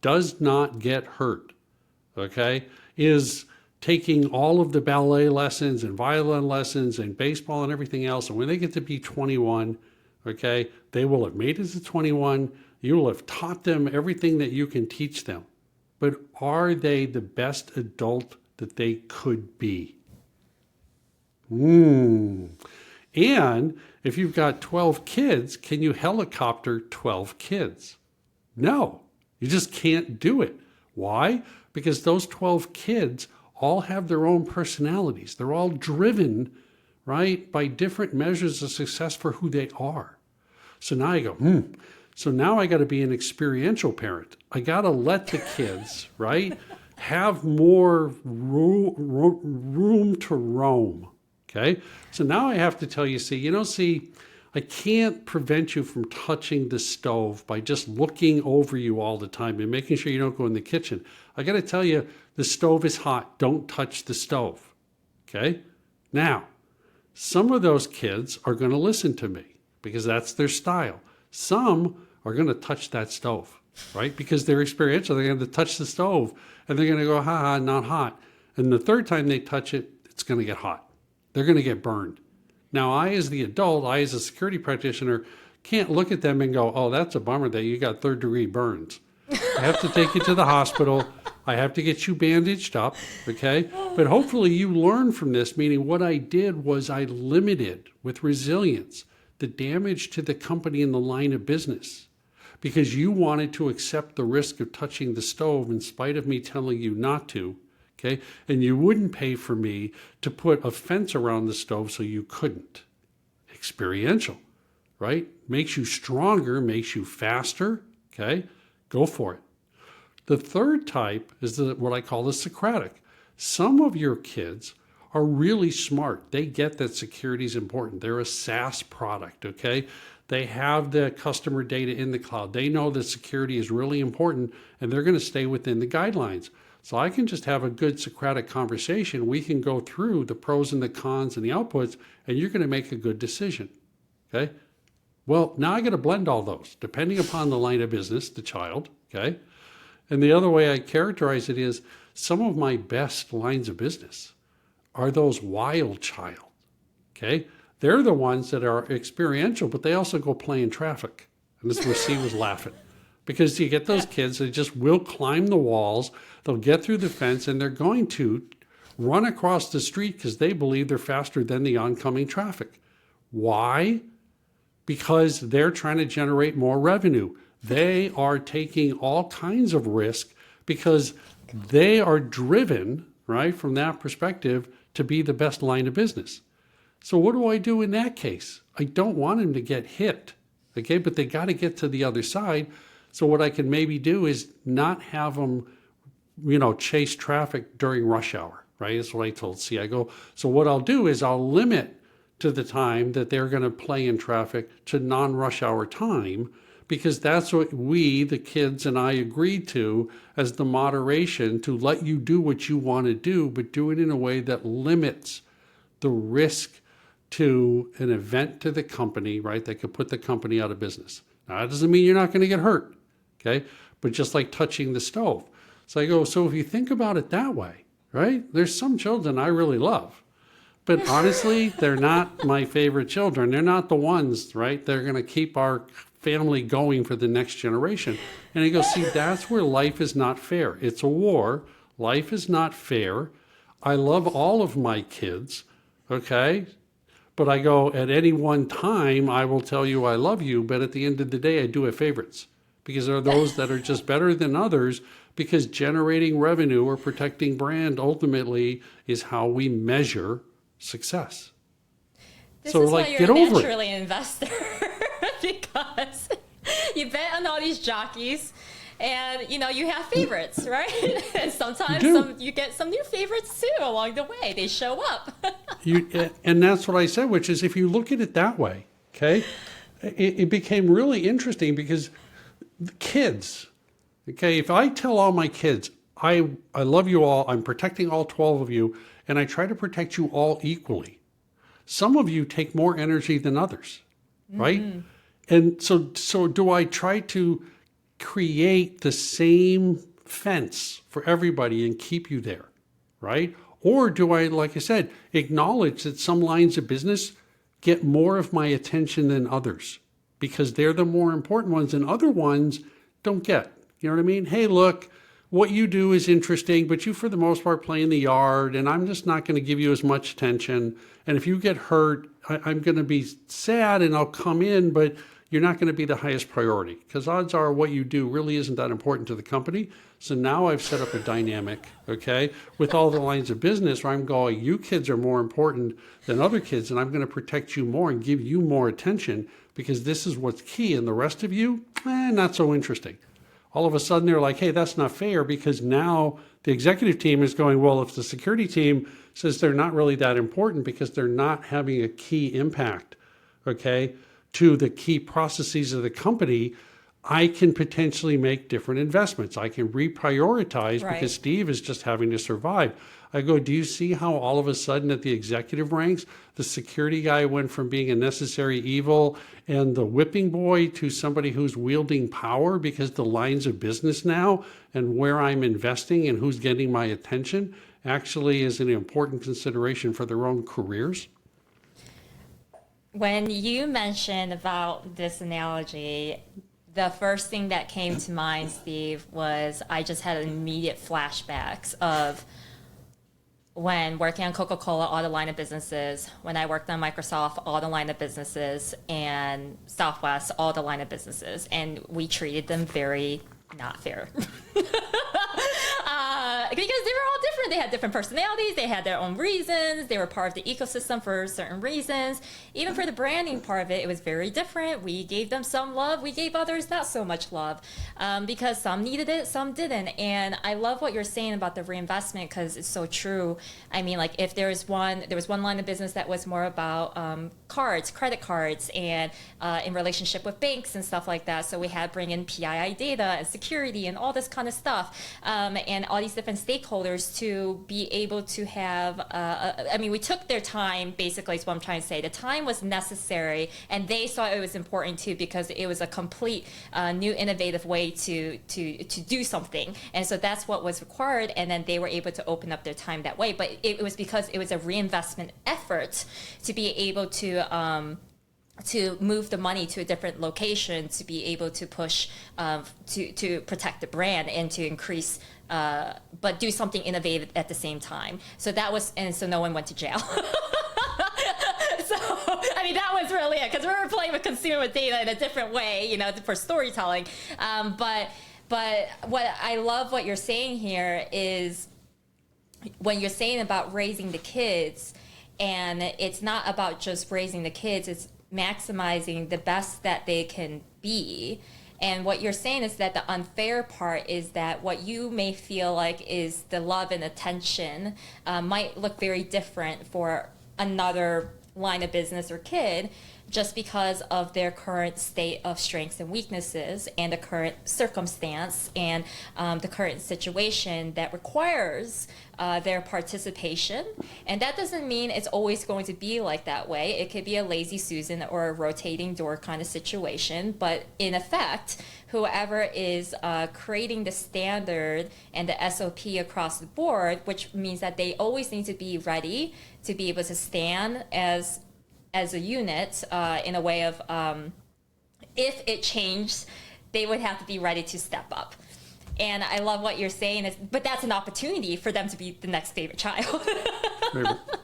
does not get hurt, okay? Is taking all of the ballet lessons and violin lessons and baseball and everything else. And when they get to be 21, okay, they will have made it to 21. You will have taught them everything that you can teach them. But are they the best adult that they could be? And if you've got 12 kids, can you helicopter 12 kids? No, you just can't do it. Why? Because those 12 kids all have their own personalities. They're all driven, right, by different measures of success for who they are. So now I go, So now I got to be an experiential parent. I got to let the kids, right, have more room to roam. Okay. So now I have to tell you, see, I can't prevent you from touching the stove by just looking over you all the time and making sure you don't go in the kitchen. I got to tell you, the stove is hot. Don't touch the stove. Okay. Now, some of those kids are going to listen to me because that's their style. Some are going to touch that stove, right? Because they're experiential. They're going to touch the stove and they're going to go, ha, not hot. And the third time they touch it, it's going to get hot. They're going to get burned. Now, I as the adult, I as a security practitioner, can't look at them and go, oh, that's a bummer that you got 3rd-degree burns. I have to take you to the hospital. I have to get you bandaged up, okay? But hopefully you learn from this, meaning what I did was I limited with resilience the damage to the company and the line of business because you wanted to accept the risk of touching the stove in spite of me telling you not to. Okay, and you wouldn't pay for me to put a fence around the stove so you couldn't. Experiential, right? Makes you stronger, makes you faster. Okay, go for it. The third type is what I call the Socratic. Some of your kids are really smart. They get that security is important. They're a SaaS product, okay? They have the customer data in the cloud. They know that security is really important and they're going to stay within the guidelines. So I can just have a good Socratic conversation. We can go through the pros and the cons and the outputs, and you're going to make a good decision. Okay? Well, now I got to blend all those, depending upon the line of business, the child. Okay? And the other way I characterize it is some of my best lines of business are those wild child. Okay? They're the ones that are experiential, but they also go play in traffic. And this is where C was laughing. Because you get those kids that just will climb the walls, they'll get through the fence, and they're going to run across the street because they believe they're faster than the oncoming traffic. Why? Because they're trying to generate more revenue. They are taking all kinds of risk because they are driven, right, from that perspective to be the best line of business. So what do I do in that case? I don't want them to get hit, okay, but they got to get to the other side. So what I can maybe do is not have them, chase traffic during rush hour, right? That's what I told C. I go, so what I'll do is I'll limit to the time that they're going to play in traffic to non-rush hour time because that's what we, the kids, and I agreed to as the moderation to let you do what you want to do, but do it in a way that limits the risk to an event to the company, right? That could put the company out of business. Now, that doesn't mean you're not going to get hurt. Okay, but just like touching the stove. So I go, so if you think about it that way, right? There's some children I really love, but honestly, they're not my favorite children. They're not the ones, right? They're going to keep our family going for the next generation. And I go, see, that's where life is not fair. It's a war. Life is not fair. I love all of my kids, okay? But I go, at any one time, I will tell you I love you, but at the end of the day, I do have favorites. Because there are those that are just better than others because generating revenue or protecting brand ultimately is how we measure success. This so is like, why you're get over naturally an investor because you bet on all these jockeys and you have favorites, right? And sometimes you get some new favorites too along the way. They show up. And that's what I said, which is if you look at it that way, okay, it became really interesting because the kids, okay, if I tell all my kids, I love you all, I'm protecting all 12 of you, and I try to protect you all equally. Some of you take more energy than others, right? And so do I try to create the same fence for everybody and keep you there, right? Or do I, like I said, acknowledge that some lines of business get more of my attention than others because they're the more important ones and other ones don't get? You know what I mean? Hey, look, what you do is interesting, but you, for the most part, play in the yard, and I'm just not going to give you as much attention. And if you get hurt, I'm going to be sad and I'll come in, but you're not going to be the highest priority because odds are what you do really isn't that important to the company. So now I've set up a dynamic, okay, with all the lines of business where I'm going, you kids are more important than other kids, and I'm going to protect you more and give you more attention because this is what's key, and the rest of you, not so interesting. All of a sudden they're like, hey, that's not fair, because now the executive team is going, well, if the security team says they're not really that important because they're not having a key impact, okay, to the key processes of the company, I can potentially make different investments. I can reprioritize because Steve is just having to survive. I go, do you see how all of a sudden at the executive ranks, the security guy went from being a necessary evil and the whipping boy to somebody who's wielding power because the lines of business now and where I'm investing and who's getting my attention actually is an important consideration for their own careers? When you mentioned about this analogy, the first thing that came to mind, Steve, was I just had immediate flashbacks of when working on Coca-Cola, all the line of businesses, when I worked on Microsoft, all the line of businesses, and Southwest, all the line of businesses, and we treated them very not fair. Because they were all different. They had different personalities. They had their own reasons. They were part of the ecosystem for certain reasons. Even for the branding part of it, it was very different. We gave them some love. We gave others not so much love because some needed it, some didn't. And I love what you're saying about the reinvestment because it's so true. I mean, like if there was one line of business that was more about cards, credit cards, and in relationship with banks and stuff like that. So we had bring in PII data and security and all this kind of stuff, and all these different stakeholders to be able to have. I mean, we took their time. Basically, is what I'm trying to say. The time was necessary, and they saw it was important too because it was a complete new, innovative way to do something. And so that's what was required. And then they were able to open up their time that way. But it was because it was a reinvestment effort to be able to move the money to a different location, to be able to push, to protect the brand and to increase, but do something innovative at the same time. So that was, and so no one went to jail. So, I mean, that was really it, because we were playing with consumer data in a different way, you know, for storytelling. But what I love what you're saying here is when you're saying about raising the kids, and it's not about just raising the kids, it's maximizing the best that they can be. And what you're saying is that the unfair part is that what you may feel like is the love and attention might look very different for another line of business or kid, just because of their current state of strengths and weaknesses and the current circumstance and the current situation that requires their participation. And that doesn't mean it's always going to be like that way. It could be a lazy Susan or a rotating door kind of situation. But in effect, whoever is creating the standard and the SOP across the board, which means that they always need to be ready to be able to stand as a unit in a way of if it changed, they would have to be ready to step up. And I love what you're saying, but that's an opportunity for them to be the next favorite child.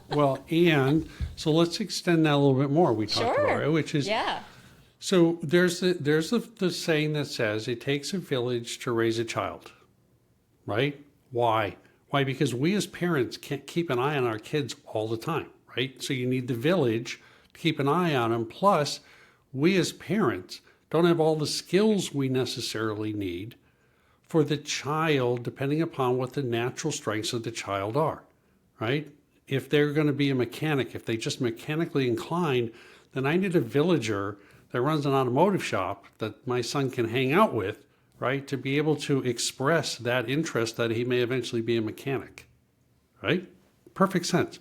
Well, and so let's extend that a little bit more. We talked about it, which is, so there's the saying that says it takes a village to raise a child, right? Why? Why? Because we as parents can't keep an eye on our kids all the time, right? So you need the village to keep an eye on them. Plus, we as parents don't have all the skills we necessarily need for the child, depending upon what the natural strengths of the child are, right? if they're going to be a mechanic, if they just mechanically inclined, then I need a villager that runs an automotive shop that my son can hang out with, right, to be able to express that interest that he may eventually be a mechanic, right? Perfect sense.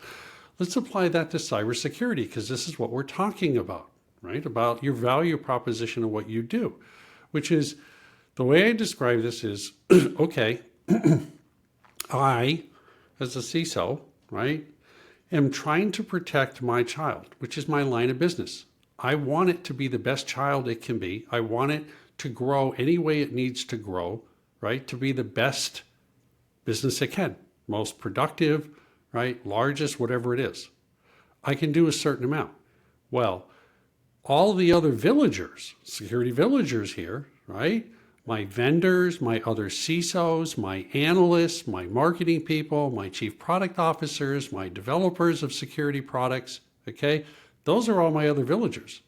Let's apply that to cybersecurity, because this is what we're talking about, right? About your value proposition of what you do, which is the way I describe this is, okay, I, as a CISO, right, am trying to protect my child, which is my line of business. I want it to be the best child it can be. I want it to grow any way it needs to grow, right, to be the best business it can, most productive, right, largest, whatever it is. I can do a certain amount. Well, all the other villagers, security villagers here, right, my vendors, my other CISOs, my analysts, my marketing people, my chief product officers, my developers of security products, okay? Those are all my other villagers,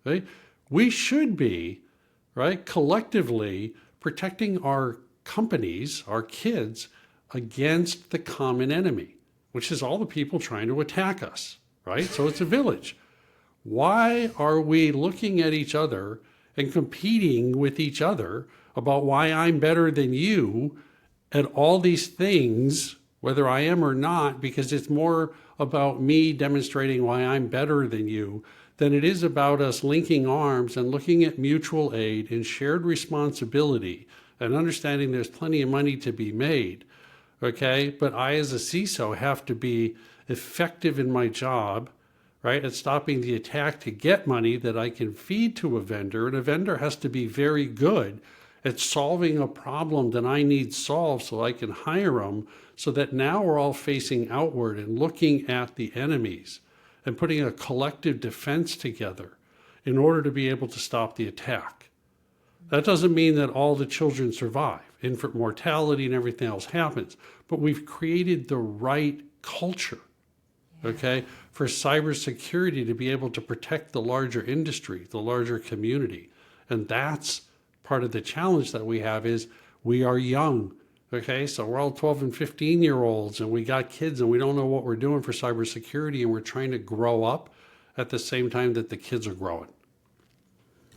okay? We should be, right, collectively protecting our companies, our kids, against the common enemy, which is all the people trying to attack us, right? So it's a village. Why are we looking at each other and competing with each other about why I'm better than you at all these things, whether I am or not, because it's more about me demonstrating why I'm better than you than it is about us linking arms and looking at mutual aid and shared responsibility and understanding there's plenty of money to be made, okay? But I, as a CISO, have to be effective in my job, right, at stopping the attack to get money that I can feed to a vendor. And a vendor has to be very good at solving a problem that I need solved so I can hire them, so that now we're all facing outward and looking at the enemies and putting a collective defense together in order to be able to stop the attack. That doesn't mean that all the children survive. Infant mortality and everything else happens, but we've created the right culture, okay, for cybersecurity to be able to protect the larger industry, the larger community. And that's part of the challenge that we have is we are young, okay? So we're all 12 and 15-year-olds and we got kids and we don't know what we're doing for cybersecurity, and we're trying to grow up at the same time that the kids are growing.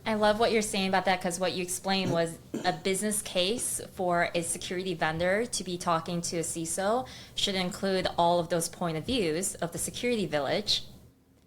I love what you're saying about that, because what you explained was a business case for a security vendor to be talking to a CISO should include all of those point of views of the security village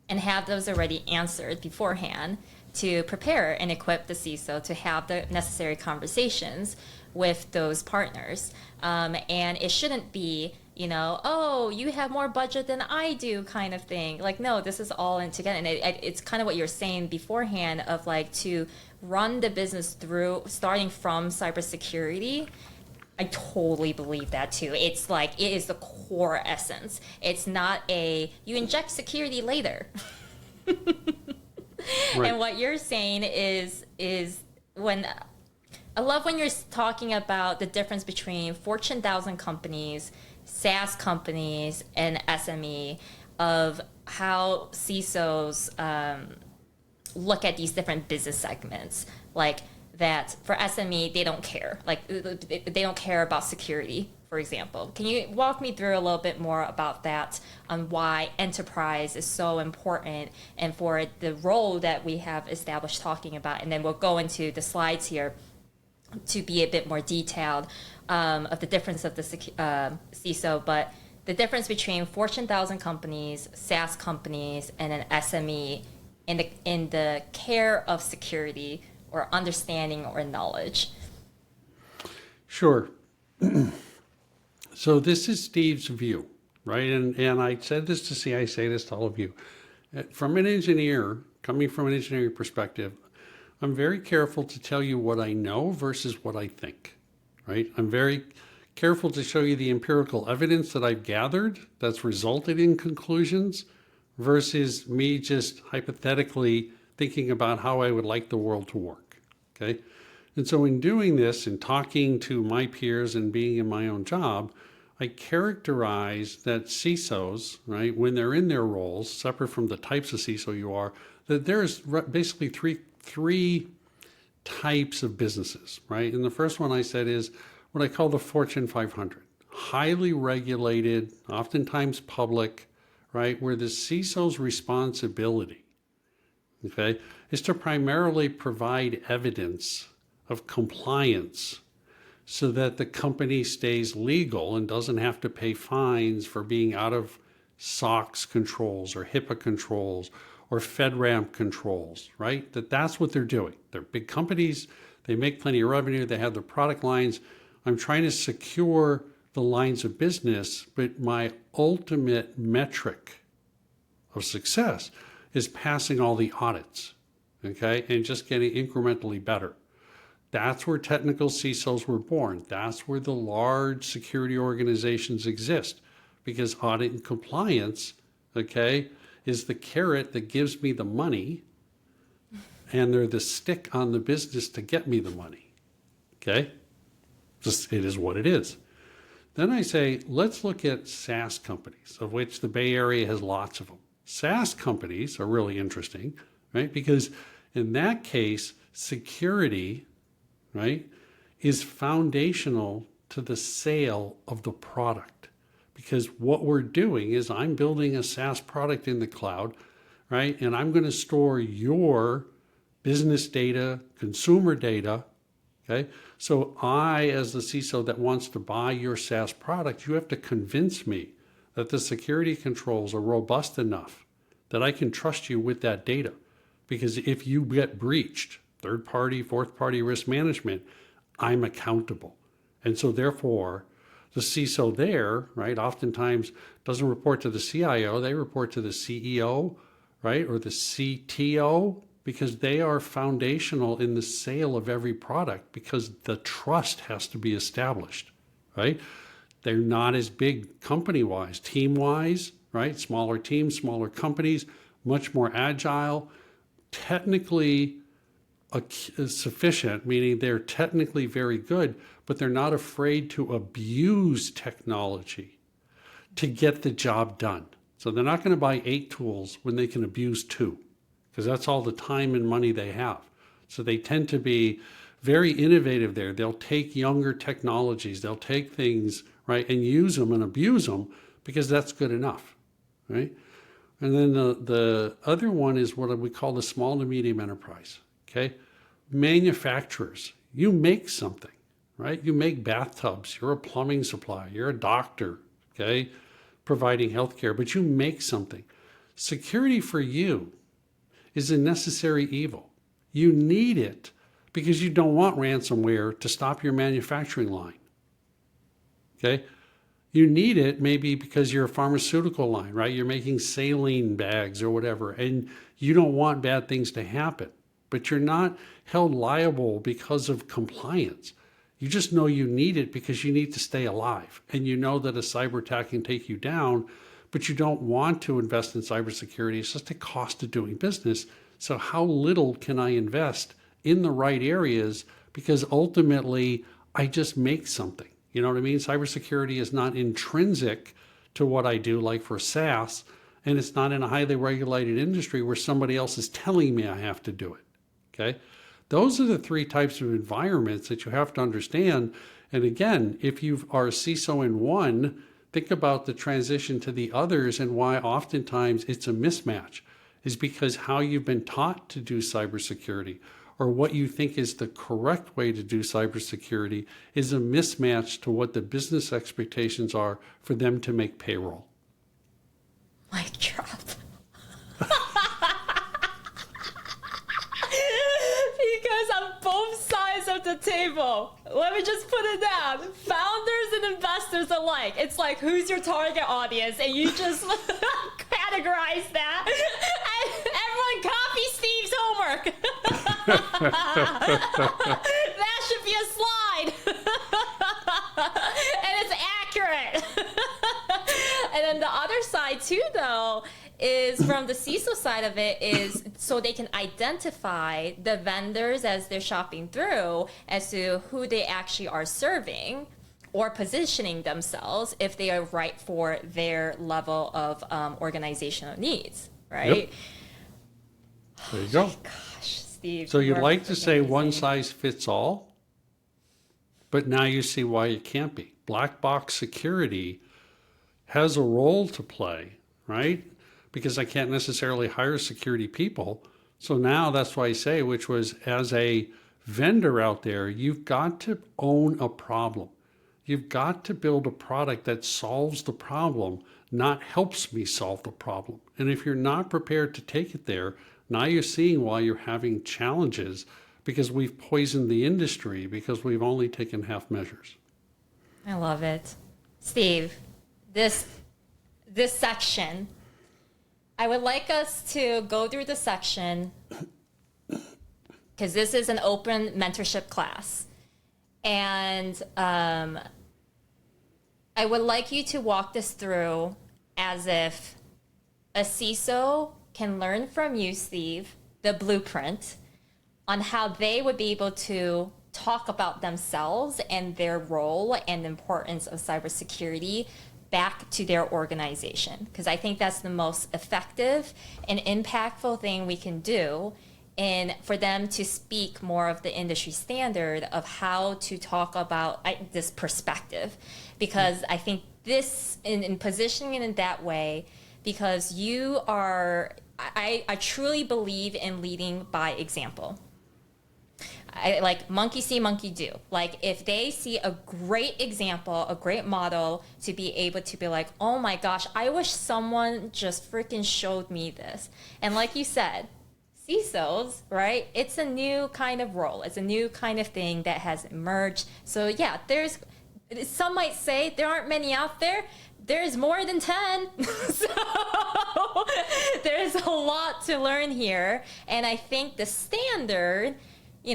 and have those already answered beforehand to prepare and equip the CISO to have the necessary conversations with those partners. And it shouldn't be, oh, you have more budget than I do kind of thing. Like, no, this is all in together. And it's kind of what you're saying beforehand of like to run the business through starting from cybersecurity. I totally believe that too. It's like, it is the core essence. It's not you inject security later. Right. And what you're saying is when I love when you're talking about the difference between Fortune 1000 companies, SaaS companies, and SME, of how CISOs look at these different business segments. Like that for SME, they don't care. Like they don't care about security, for example. Can you walk me through a little bit more about that, on why enterprise is so important and for the role that we have established talking about? And then we'll go into the slides here to be a bit more detailed of the difference of the CISO, but the difference between Fortune 1000 companies, SaaS companies, and an SME in the care of security or understanding or knowledge. Sure. So this is Steve's view, right? And I said this to Cee, I say this to all of you. From an engineer, coming from an engineering perspective, I'm very careful to tell you what I know versus what I think, right? I'm very careful to show you the empirical evidence that I've gathered that's resulted in conclusions versus me just hypothetically thinking about how I would like the world to work, okay? And so in doing this and talking to my peers and being in my own job, I characterize that CISOs, right, when they're in their roles, separate from the types of CISO you are, that there's basically three types of businesses, right? And the first one I said is what I call the Fortune 500. highly regulated, oftentimes public, right, where the CISO's responsibility, okay, is to primarily provide evidence of compliance so that the company stays legal and doesn't have to pay fines for being out of SOX controls or HIPAA controls or FedRAMP controls, right? That's what they're doing. They're big companies. They make plenty of revenue. They have their product lines. I'm trying to secure the lines of business, but my ultimate metric of success is passing all the audits, okay, and just getting incrementally better. That's where technical CISOs were born. That's where the large security organizations exist, because audit and compliance, okay, is the carrot that gives me the money, and they're the stick on the business to get me the money, okay? Just, it is what it is. Then I say, let's look at SaaS companies, of which the Bay Area has lots of them. SaaS companies are really interesting, right? Because in that case, security, right, is foundational to the sale of the product. Because what we're doing is I'm building a SaaS product in the cloud, right? And I'm going to store your business data, consumer data, okay? So I, as the CISO that wants to buy your SaaS product, you have to convince me that the security controls are robust enough that I can trust you with that data. Because if you get breached, third party, fourth party risk management, I'm accountable. And so therefore, the CISO there, right, oftentimes doesn't report to the CIO, they report to the CEO, right, or the CTO, because they are foundational in the sale of every product, because the trust has to be established, right? They're not as big company-wise, team-wise, right? Smaller teams, smaller companies, much more agile, technically sufficient, meaning they're technically very good, but they're not afraid to abuse technology to get the job done. So they're not going to buy 8 tools when they can abuse 2, because that's all the time and money they have. So they tend to be very innovative there. They'll take younger technologies, they'll take things, right, and use them and abuse them because that's good enough, right? And then the other one is what we call the small to medium enterprise, okay? Manufacturers, you make something, right? You make bathtubs, you're a plumbing supplier, you're a doctor, okay? Providing healthcare, but you make something. Security for you is a necessary evil. You need it because you don't want ransomware to stop your manufacturing line, okay? You need it maybe because you're a pharmaceutical line, right? You're making saline bags or whatever, and you don't want bad things to happen, but you're not held liable because of compliance. You just know you need it because you need to stay alive, and you know that a cyber attack can take you down, but you don't want to invest in cybersecurity. It's just a cost of doing business. So how little can I invest in the right areas? Because ultimately, I just make something. You know what I mean? Cybersecurity is not intrinsic to what I do, like for SaaS, and it's not in a highly regulated industry where somebody else is telling me I have to do it, okay? Those are the 3 types of environments that you have to understand. And again, if you are a CISO in one, think about the transition to the others, and why oftentimes it's a mismatch is because how you've been taught to do cybersecurity or what you think is the correct way to do cybersecurity is a mismatch to what the business expectations are for them to make payroll. Mic drop. Because on both sides of the table, let me just put it down, founders and investors alike, it's like, who's your target audience? And you just categorize that. And everyone copy Steve's homework. That should be a slide. And it's accurate. And then the other side too, though, is from the CISO side of it is so they can identify the vendors as they're shopping through as to who they actually are serving or positioning themselves if they are right for their level of organizational needs, right? Yep. There you go. Oh my gosh, Steve. So you'd like to say amazing. one size fits all, but now you see why it can't be. black box security has a role to play, right? Because I can't necessarily hire security people. So now that's why I say, which was as a vendor out there, you've got to own a problem. You've got to build a product that solves the problem, not helps me solve the problem. And if you're not prepared to take it there, now you're seeing why you're having challenges, because we've poisoned the industry because we've only taken half measures. I love it. Steve, this section, I would like us to go through the section because this is an open mentorship class. And I would like you to walk this through as if a CISO can learn from you, Steve, the blueprint on how they would be able to talk about themselves and their role and the importance of cybersecurity back to their organization. Because I think that's the most effective and impactful thing we can do, and for them to speak more of the industry standard of how to talk about this perspective. Because I think this, in positioning it in that way, because you are, I truly believe in leading by example. I like monkey see, monkey do. Like if they see a great example, a great model to be able to be like, oh my gosh, I wish someone just freaking showed me this. And like you said, CISOs, right? It's a new kind of role. It's a new kind of thing that has emerged. So yeah, some might say there aren't many out there. There's more than 10. So there's a lot to learn here. And I think the standard,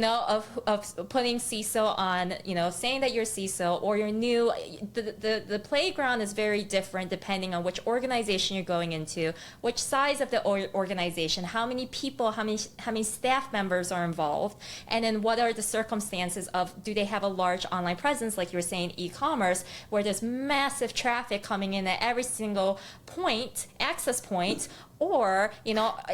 of putting CISO on, saying that you're CISO or you're new, the playground is very different depending on which organization you're going into, which size of the organization, how many people, how many staff members are involved, and then what are the circumstances of, do they have a large online presence, like you were saying, e-commerce, where there's massive traffic coming in at every single point, access point, or,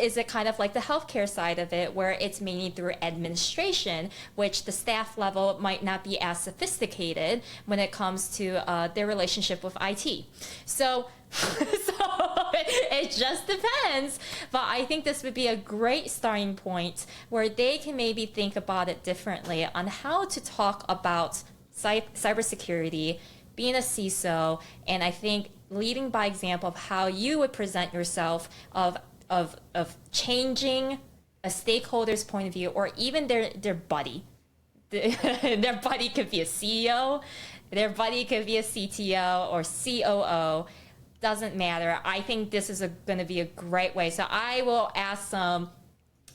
is it kind of like the healthcare side of it where it's mainly through administration, which the staff level might not be as sophisticated when it comes to their relationship with IT. So it just depends. But I think this would be a great starting point where they can maybe think about it differently on how to talk about cybersecurity, being a CISO, and I think leading by example of how you would present yourself of changing a stakeholder's point of view, or even their buddy. Their buddy could be a CEO, their buddy could be a CTO or COO. Doesn't matter. I think this is going to be a great way. So I will ask some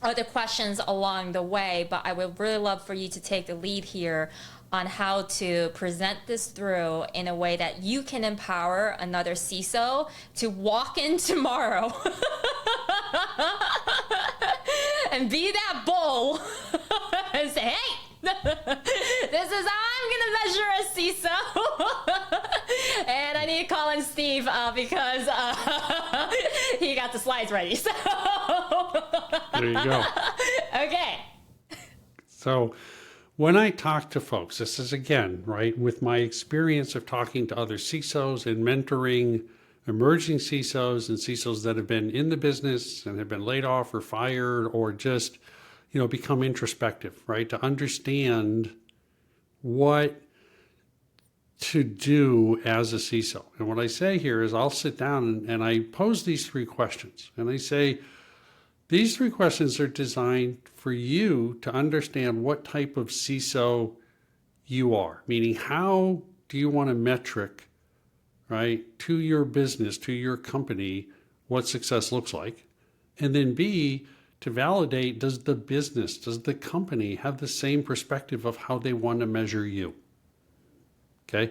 other questions along the way, but I would really love for you to take the lead here on how to present this through in a way that you can empower another CISO to walk in tomorrow and be that bull and say, hey, this is how I'm going to measure a CISO. And I need to call in Steve because he got the slides ready. So there you go. Okay. So when I talk to folks, this is again, right, with my experience of talking to other CISOs and mentoring emerging CISOs and CISOs that have been in the business and have been laid off or fired or just, become introspective, right, to understand what to do as a CISO. And what I say here is I'll sit down and I pose these 3 questions. And I say, these 3 questions are designed for you to understand what type of CISO you are, meaning how do you want to metric, right, to your business, to your company, what success looks like. And then B, to validate, does the business, does the company have the same perspective of how they want to measure you? Okay?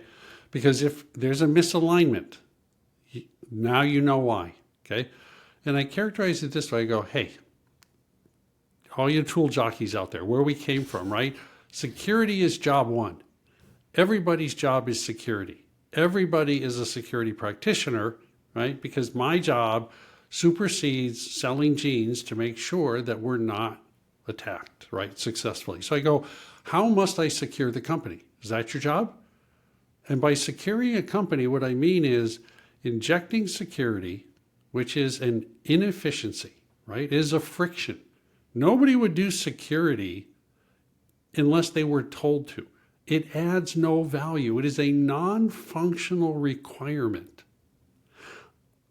Because if there's a misalignment, now you know why. Okay? And I characterize it this way. I go, hey, all you tool jockeys out there, where we came from, right? Security is job 1. Everybody's job is security. Everybody is a security practitioner, right? Because my job supersedes selling jeans to make sure that we're not attacked, right, successfully. So I go, how must I secure the company? Is that your job? And by securing a company, what I mean is injecting security, which is an inefficiency, right? It is a friction. Nobody would do security unless they were told to. It adds no value. It is a non-functional requirement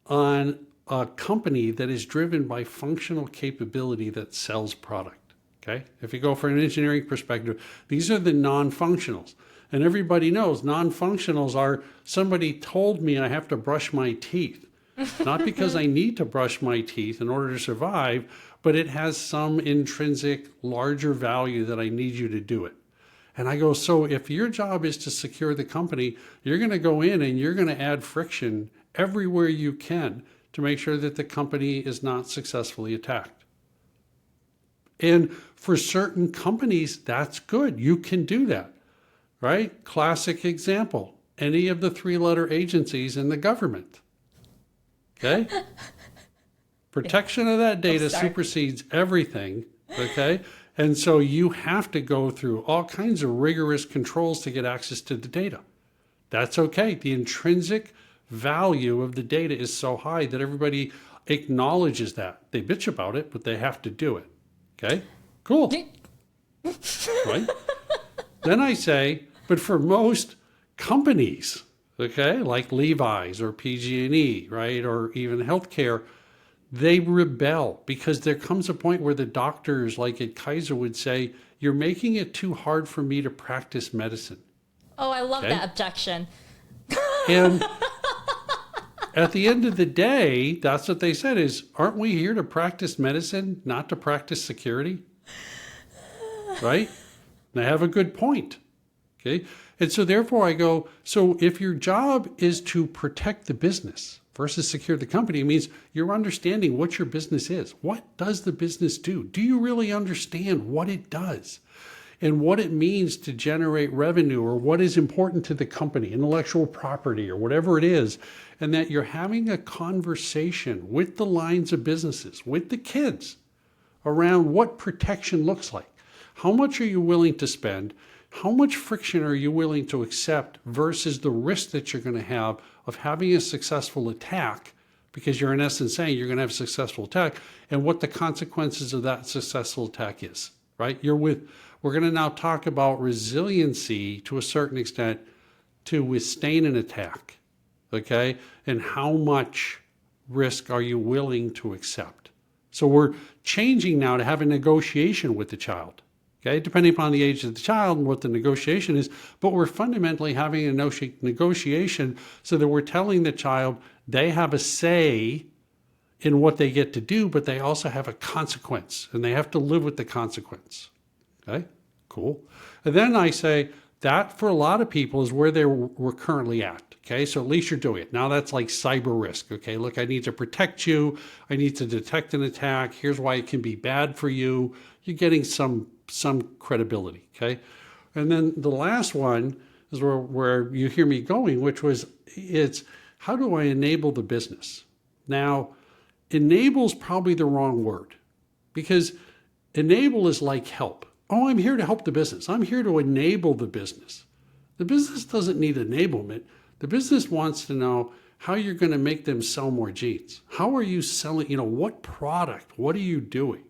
on a company that is driven by functional capability that sells product. Okay? If you go from an engineering perspective, these are the non-functionals. And everybody knows non-functionals are somebody told me I have to brush my teeth. Not because I need to brush my teeth in order to survive, but it has some intrinsic larger value that I need you to do it. And I go, so if your job is to secure the company, you're going to go in and you're going to add friction everywhere you can to make sure that the company is not successfully attacked. And for certain companies, that's good. You can do that, right? Classic example, any of the three-letter agencies in the government. Okay? Protection of that data supersedes everything, okay? And so you have to go through all kinds of rigorous controls to get access to the data. That's okay. The intrinsic value of the data is so high that everybody acknowledges that. They bitch about it, but they have to do it. Okay? Cool. Right? Then I say, but for most companies, okay, like Levi's or PG&E, right, or even healthcare, they rebel because there comes a point where the doctors, like at Kaiser, would say, you're making it too hard for me to practice medicine. Oh, I love that objection. And at the end of the day, that's what they said is, aren't we here to practice medicine, not to practice security? Right? And I have a good point. Okay. And so therefore I go, so if your job is to protect the business versus secure the company, it means you're understanding what your business is. What does the business do? Do you really understand what it does and what it means to generate revenue or what is important to the company, intellectual property or whatever it is, and that you're having a conversation with the lines of businesses, with the kids around what protection looks like. How much are you willing to spend? How much friction are you willing to accept versus the risk that you're going to have of having a successful attack, because you're in essence saying you're going to have a successful attack, and what the consequences of that successful attack is, right? We're going to now talk about resiliency to a certain extent to withstand an attack, okay? And how much risk are you willing to accept? So we're changing now to have a negotiation with the child. Okay, depending upon the age of the child and what the negotiation is, but we're fundamentally having a negotiation so that we're telling the child they have a say in what they get to do, but they also have a consequence and they have to live with the consequence. Okay, cool. And then I say that for a lot of people is where we're currently at. Okay, so at least you're doing it. Now that's like cyber risk. Okay, look, I need to protect you. I need to detect an attack. Here's why it can be bad for you. You're getting some credibility, okay? And then the last one is where you hear me going, which was, it's how do I enable the business? Now, enable is probably the wrong word because enable is like help. Oh, I'm here to help the business. I'm here to enable the business. The business doesn't need enablement. The business wants to know how you're going to make them sell more jeans. How are you selling, what product? What are you doing?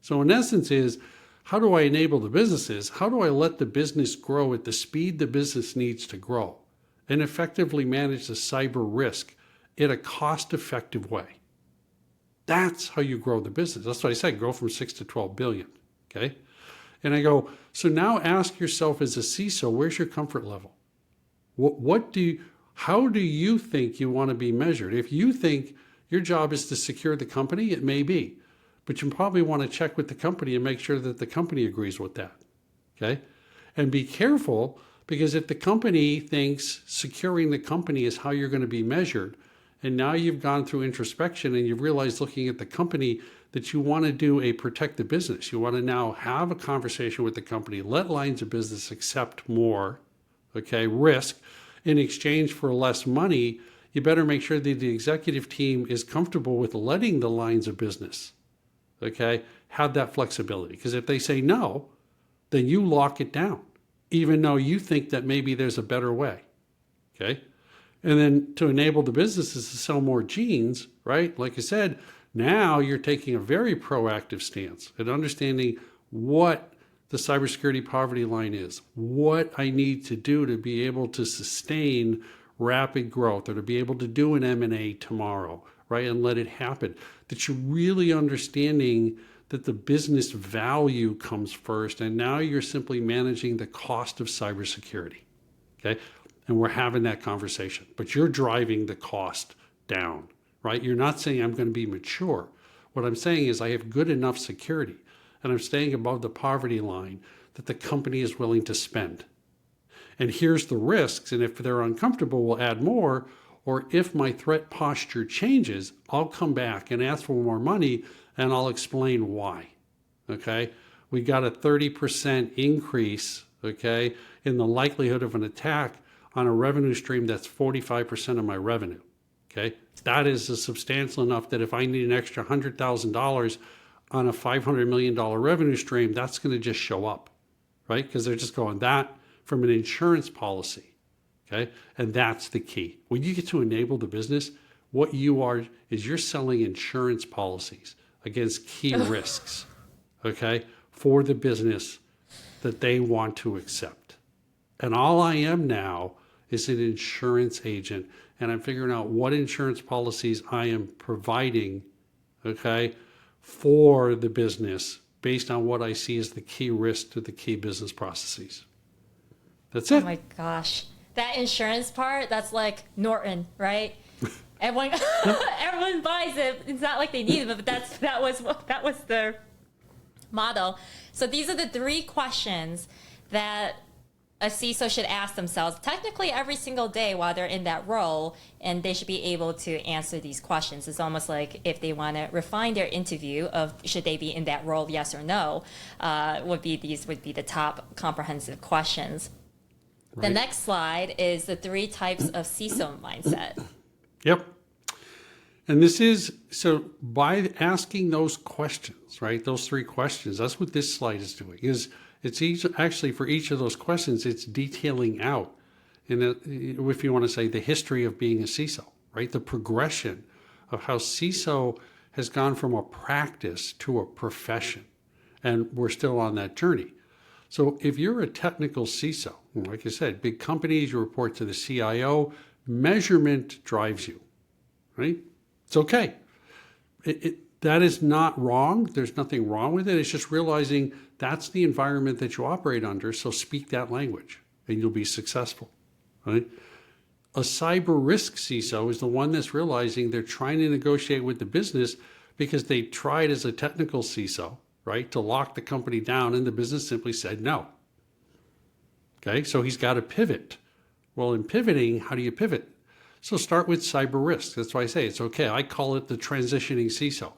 So in essence is, how do I enable the businesses? How do I let the business grow at the speed the business needs to grow and effectively manage the cyber risk in a cost-effective way? That's how you grow the business. That's what I said, grow from 6 to 12 billion, okay? And I go, so now ask yourself as a CISO, where's your comfort level? How do you think you want to be measured? If you think your job is to secure the company, it may be. But you probably want to check with the company and make sure that the company agrees with that, okay? And be careful, because if the company thinks securing the company is how you're going to be measured, and now you've gone through introspection and you've realized looking at the company that you want to do a protect the business. You want to now have a conversation with the company, let lines of business accept more, okay, risk in exchange for less money. You better make sure that the executive team is comfortable with letting the lines of business, okay, have that flexibility. Because if they say no, then you lock it down, even though you think that maybe there's a better way. Okay. And then to enable the businesses to sell more genes, right? Like I said, now you're taking a very proactive stance at understanding what the cybersecurity poverty line is, what I need to do to be able to sustain rapid growth or to be able to do an M&A tomorrow, right? And let it happen. That you're really understanding that the business value comes first, and now you're simply managing the cost of cybersecurity, okay? And we're having that conversation, but you're driving the cost down, right? You're not saying I'm going to be mature. What I'm saying is I have good enough security and I'm staying above the poverty line that the company is willing to spend. And here's the risks. And if they're uncomfortable, we'll add more. Or if my threat posture changes, I'll come back and ask for more money and I'll explain why. Okay. We got a 30% increase, okay, in the likelihood of an attack on a revenue stream that's 45% of my revenue. Okay. That is substantial enough that if I need an extra $100,000 on a $500 million revenue stream, that's going to just show up, right? Because they're just going that from an insurance policy. Okay. And that's the key. When you get to enable the business, what you are is you're selling insurance policies against key risks, okay, for the business that they want to accept. And all I am now is an insurance agent, and I'm figuring out what insurance policies I am providing, okay, for the business based on what I see as the key risk to the key business processes. That's it. Oh my gosh. That insurance part, that's like Norton, right? Everyone, everyone buys it. It's not like they need it, but that was their model. So these are the 3 questions that a CISO should ask themselves technically every single day while they're in that role, and they should be able to answer these questions. It's almost like if they want to refine their interview of should they be in that role, yes or no, these would be the top comprehensive questions. Right. The next slide is the 3 types of CISO mindset. Yep. And this is, so by asking those questions, right, those 3 questions, that's what this slide is doing, is it's actually for each of those questions, it's detailing out, if you want to say, the history of being a CISO, right, the progression of how CISO has gone from a practice to a profession. And we're still on that journey. So if you're a technical CISO, like I said, big companies, you report to the CIO, measurement drives you, right? It's okay. That is not wrong. There's nothing wrong with it. It's just realizing that's the environment that you operate under. So speak that language and you'll be successful, right? A cyber risk CISO is the one that's realizing they're trying to negotiate with the business because they tried as a technical CISO, right, to lock the company down, and the business simply said no. Okay, so he's got to pivot. Well, in pivoting, how do you pivot? So start with cyber risk. That's why I say it's okay. I call it the transitioning CISO.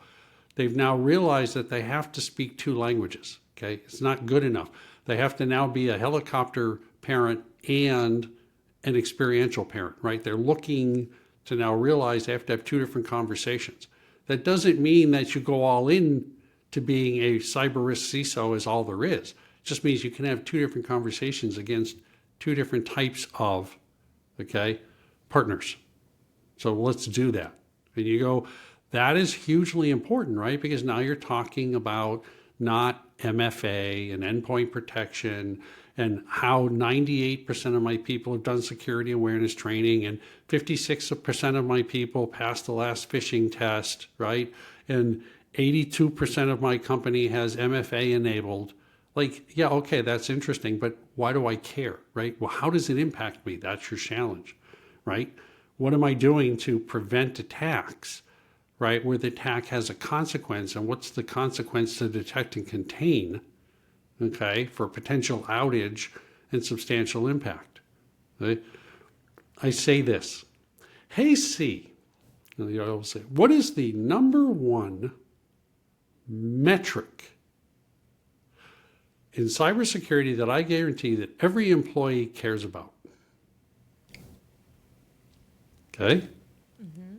They've now realized that they have to speak 2 languages. Okay, it's not good enough. They have to now be a helicopter parent and an experiential parent, right? They're looking to now realize they have to have 2 different conversations. That doesn't mean that you go all in to being a cyber risk CISO is all there is. It just means you can have 2 different conversations against 2 different types of, okay, partners. So let's do that. And you go, that is hugely important, right? Because now you're talking about not MFA and endpoint protection and how 98% of my people have done security awareness training and 56% of my people passed the last phishing test, right? And 82% of my company has MFA enabled. Like, yeah, okay, that's interesting, but why do I care, right? Well, how does it impact me? That's your challenge, right? What am I doing to prevent attacks, right? Where the attack has a consequence, and what's the consequence to detect and contain, okay, for potential outage and substantial impact, right? I say this, hey, C, I will say, what is the number 1 metric in cybersecurity that I guarantee that every employee cares about? Okay? Mm-hmm.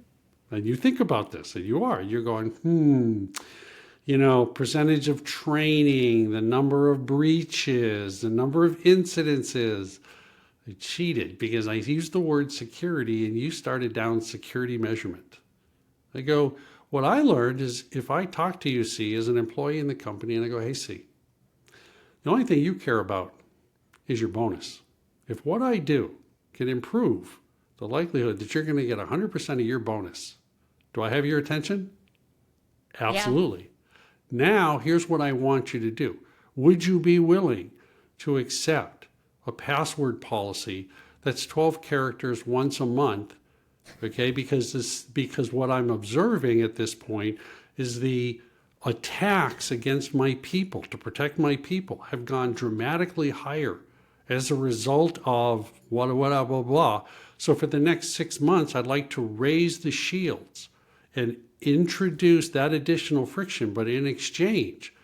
And you think about this, and you're going, percentage of training, the number of breaches, the number of incidences. I cheated because I used the word security and you started down security measurement. I go, what I learned is if I talk to you, C, as an employee in the company, and I go, hey, C, the only thing you care about is your bonus. If what I do can improve the likelihood that you're going to get 100% of your bonus, do I have your attention? Absolutely. Yeah. Now, here's what I want you to do. Would you be willing to accept a password policy that's 12 characters once a month? Okay, because what I'm observing at this point is the attacks against my people to protect my people have gone dramatically higher as a result of blah, blah, blah. So for the next 6 months, I'd like to raise the shields and introduce that additional friction. But in exchange,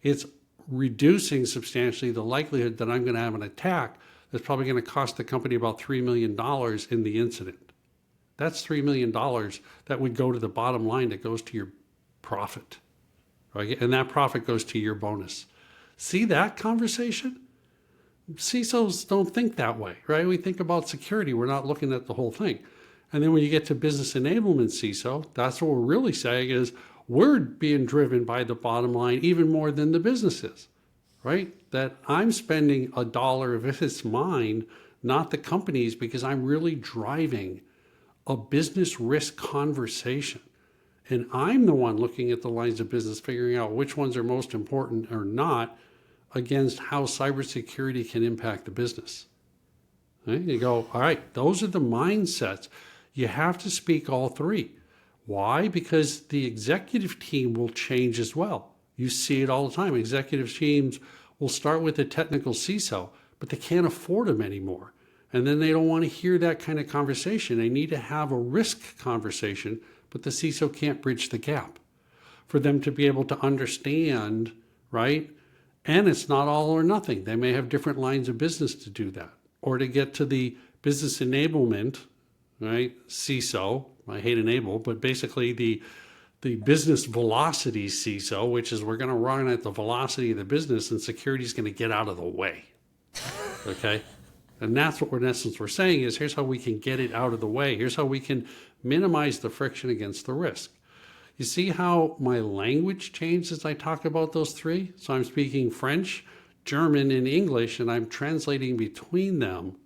it's reducing substantially the likelihood that I'm going to have an attack that's probably going to cost the company about $3 million in the incident. That's $3 million that would go to the bottom line that goes to your profit, right? And that profit goes to your bonus. See that conversation? CISOs don't think that way, right? We think about security. We're not looking at the whole thing. And then when you get to business enablement CISO, that's what we're really saying is we're being driven by the bottom line even more than the business is, right? That I'm spending a dollar if it's mine, not the company's, because I'm really driving a business risk conversation. And I'm the one looking at the lines of business, figuring out which ones are most important or not against how cybersecurity can impact the business. Right? You go, all right, those are the mindsets. You have to speak all three. Why? Because the executive team will change as well. You see it all the time. Executive teams will start with a technical CISO, but they can't afford them anymore. And then they don't want to hear that kind of conversation. They need to have a risk conversation, but the CISO can't bridge the gap for them to be able to understand, right? And it's not all or nothing. They may have different lines of business to do that. Or to get to the business enablement, right? CISO, I hate enable, but basically the business velocity CISO, which is we're going to run at the velocity of the business and security is going to get out of the way, okay? And that's what we're, in essence, we're saying is here's how we can get it out of the way. Here's how we can minimize the friction against the risk. You see how my language changed as I talk about those three? So I'm speaking French, German, and English, and I'm translating between them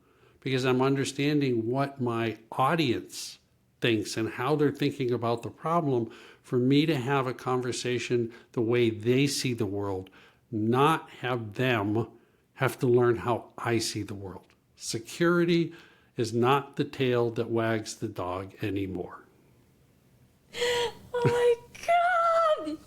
because I'm understanding what my audience thinks and how they're thinking about the problem for me to have a conversation the way they see the world, not have them have to learn how I see the world. Security is not the tail that wags the dog anymore. Oh my God.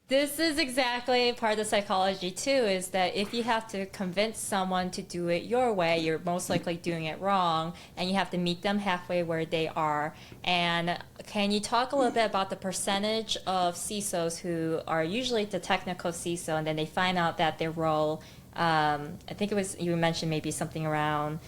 This is exactly part of the psychology too, is that if you have to convince someone to do it your way, you're most likely doing it wrong, and you have to meet them halfway where they are. And can you talk a little bit about the percentage of CISOs who are usually the technical CISO, and then they find out that their role, I think it was, you mentioned maybe something around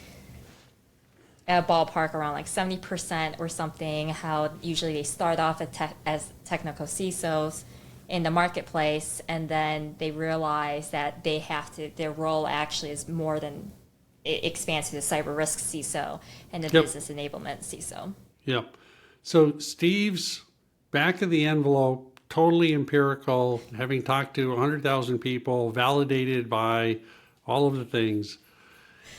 a ballpark around like 70% or something, how usually they start off as technical CISOs in the marketplace, and then they realize that they have to, their role actually is more than, it expands to the cyber risk CISO and the business enablement CISO. Yep. So Steve's back of the envelope, totally empirical, having talked to 100,000 people, validated by all of the things,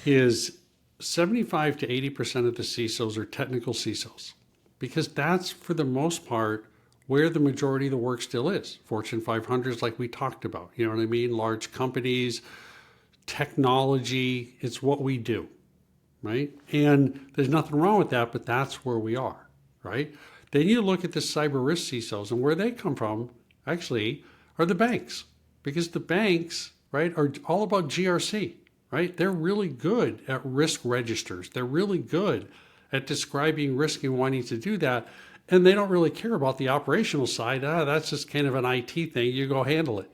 is 75 to 80% of the CISOs are technical CISOs, because that's for the most part where the majority of the work still is. Fortune 500s, like we talked about, you know what I mean? Large companies, technology, it's what we do, right? And there's nothing wrong with that, but that's where we are, right? Then you look at the cyber risk CISOs, and where they come from actually are the banks, because the banks, right, are all about GRC, right? They're really good at risk registers. They're really good at describing risk and wanting to do that. And they don't really care about the operational side. That's just kind of an IT thing. You go handle it.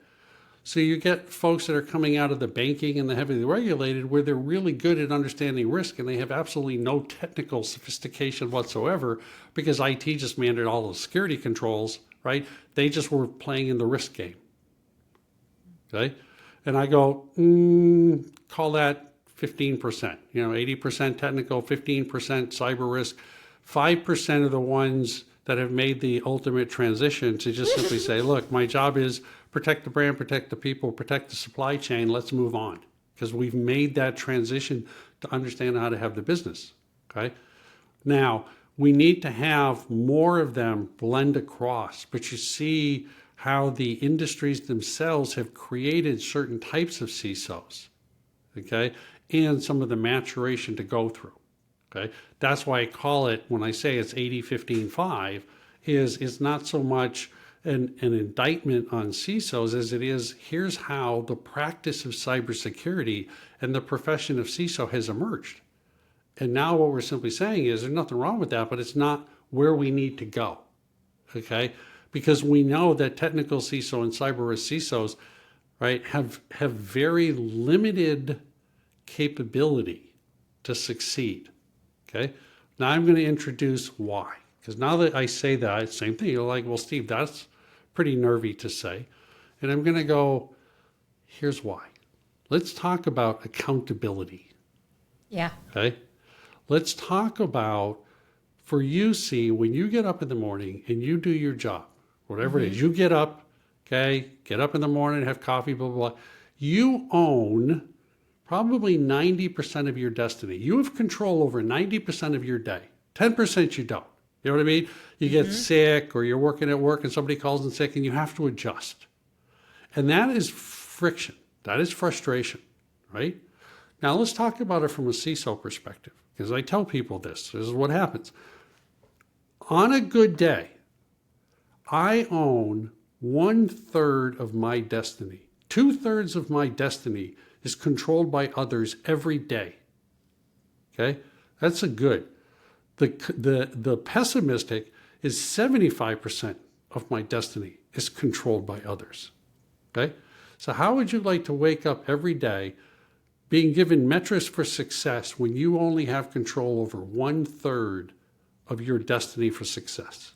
So you get folks that are coming out of the banking and the heavily regulated where they're really good at understanding risk, and they have absolutely no technical sophistication whatsoever because IT just managed all the security controls, right? They just were playing in the risk game. Okay? And I go, call that 15%, 80% technical, 15% cyber risk, 5% of the ones that have made the ultimate transition to just simply say, look, my job is protect the brand, protect the people, protect the supply chain, let's move on. Because we've made that transition to understand how to have the business, okay? Now, we need to have more of them blend across, but you see how the industries themselves have created certain types of CISOs, okay? And some of the maturation to go through. Okay, that's why I call it, when I say it's 80-15-5, is it's not so much an indictment on CISOs as it is, here's how the practice of cybersecurity and the profession of CISO has emerged. And now what we're simply saying is there's nothing wrong with that, but it's not where we need to go. Okay, because we know that technical CISO and cyber risk CISOs, right, have very limited capability to succeed. Okay, now I'm going to introduce why, because now that I say that, same thing, you're like, well, Steve, that's pretty nervy to say. And I'm going to go, here's why. Let's talk about accountability. Yeah. Okay, let's talk about, for you, Cee, when you get up in the morning and you do your job, whatever it is, you get up, okay, get up in the morning, have coffee, blah, blah, blah. You own probably 90% of your destiny. You have control over 90% of your day. 10% you don't. You know what I mean? You get sick, or you're working at work and somebody calls in sick and you have to adjust. And that is friction. That is frustration, right? Now let's talk about it from a CISO perspective, because I tell people this is what happens. On a good day, I own 1/3 of my destiny. 2/3 of my destiny is controlled by others every day. Okay, that's a good. The pessimistic is 75% of my destiny is controlled by others. Okay, so how would you like to wake up every day being given metrics for success when you only have control over 1/3 of your destiny for success?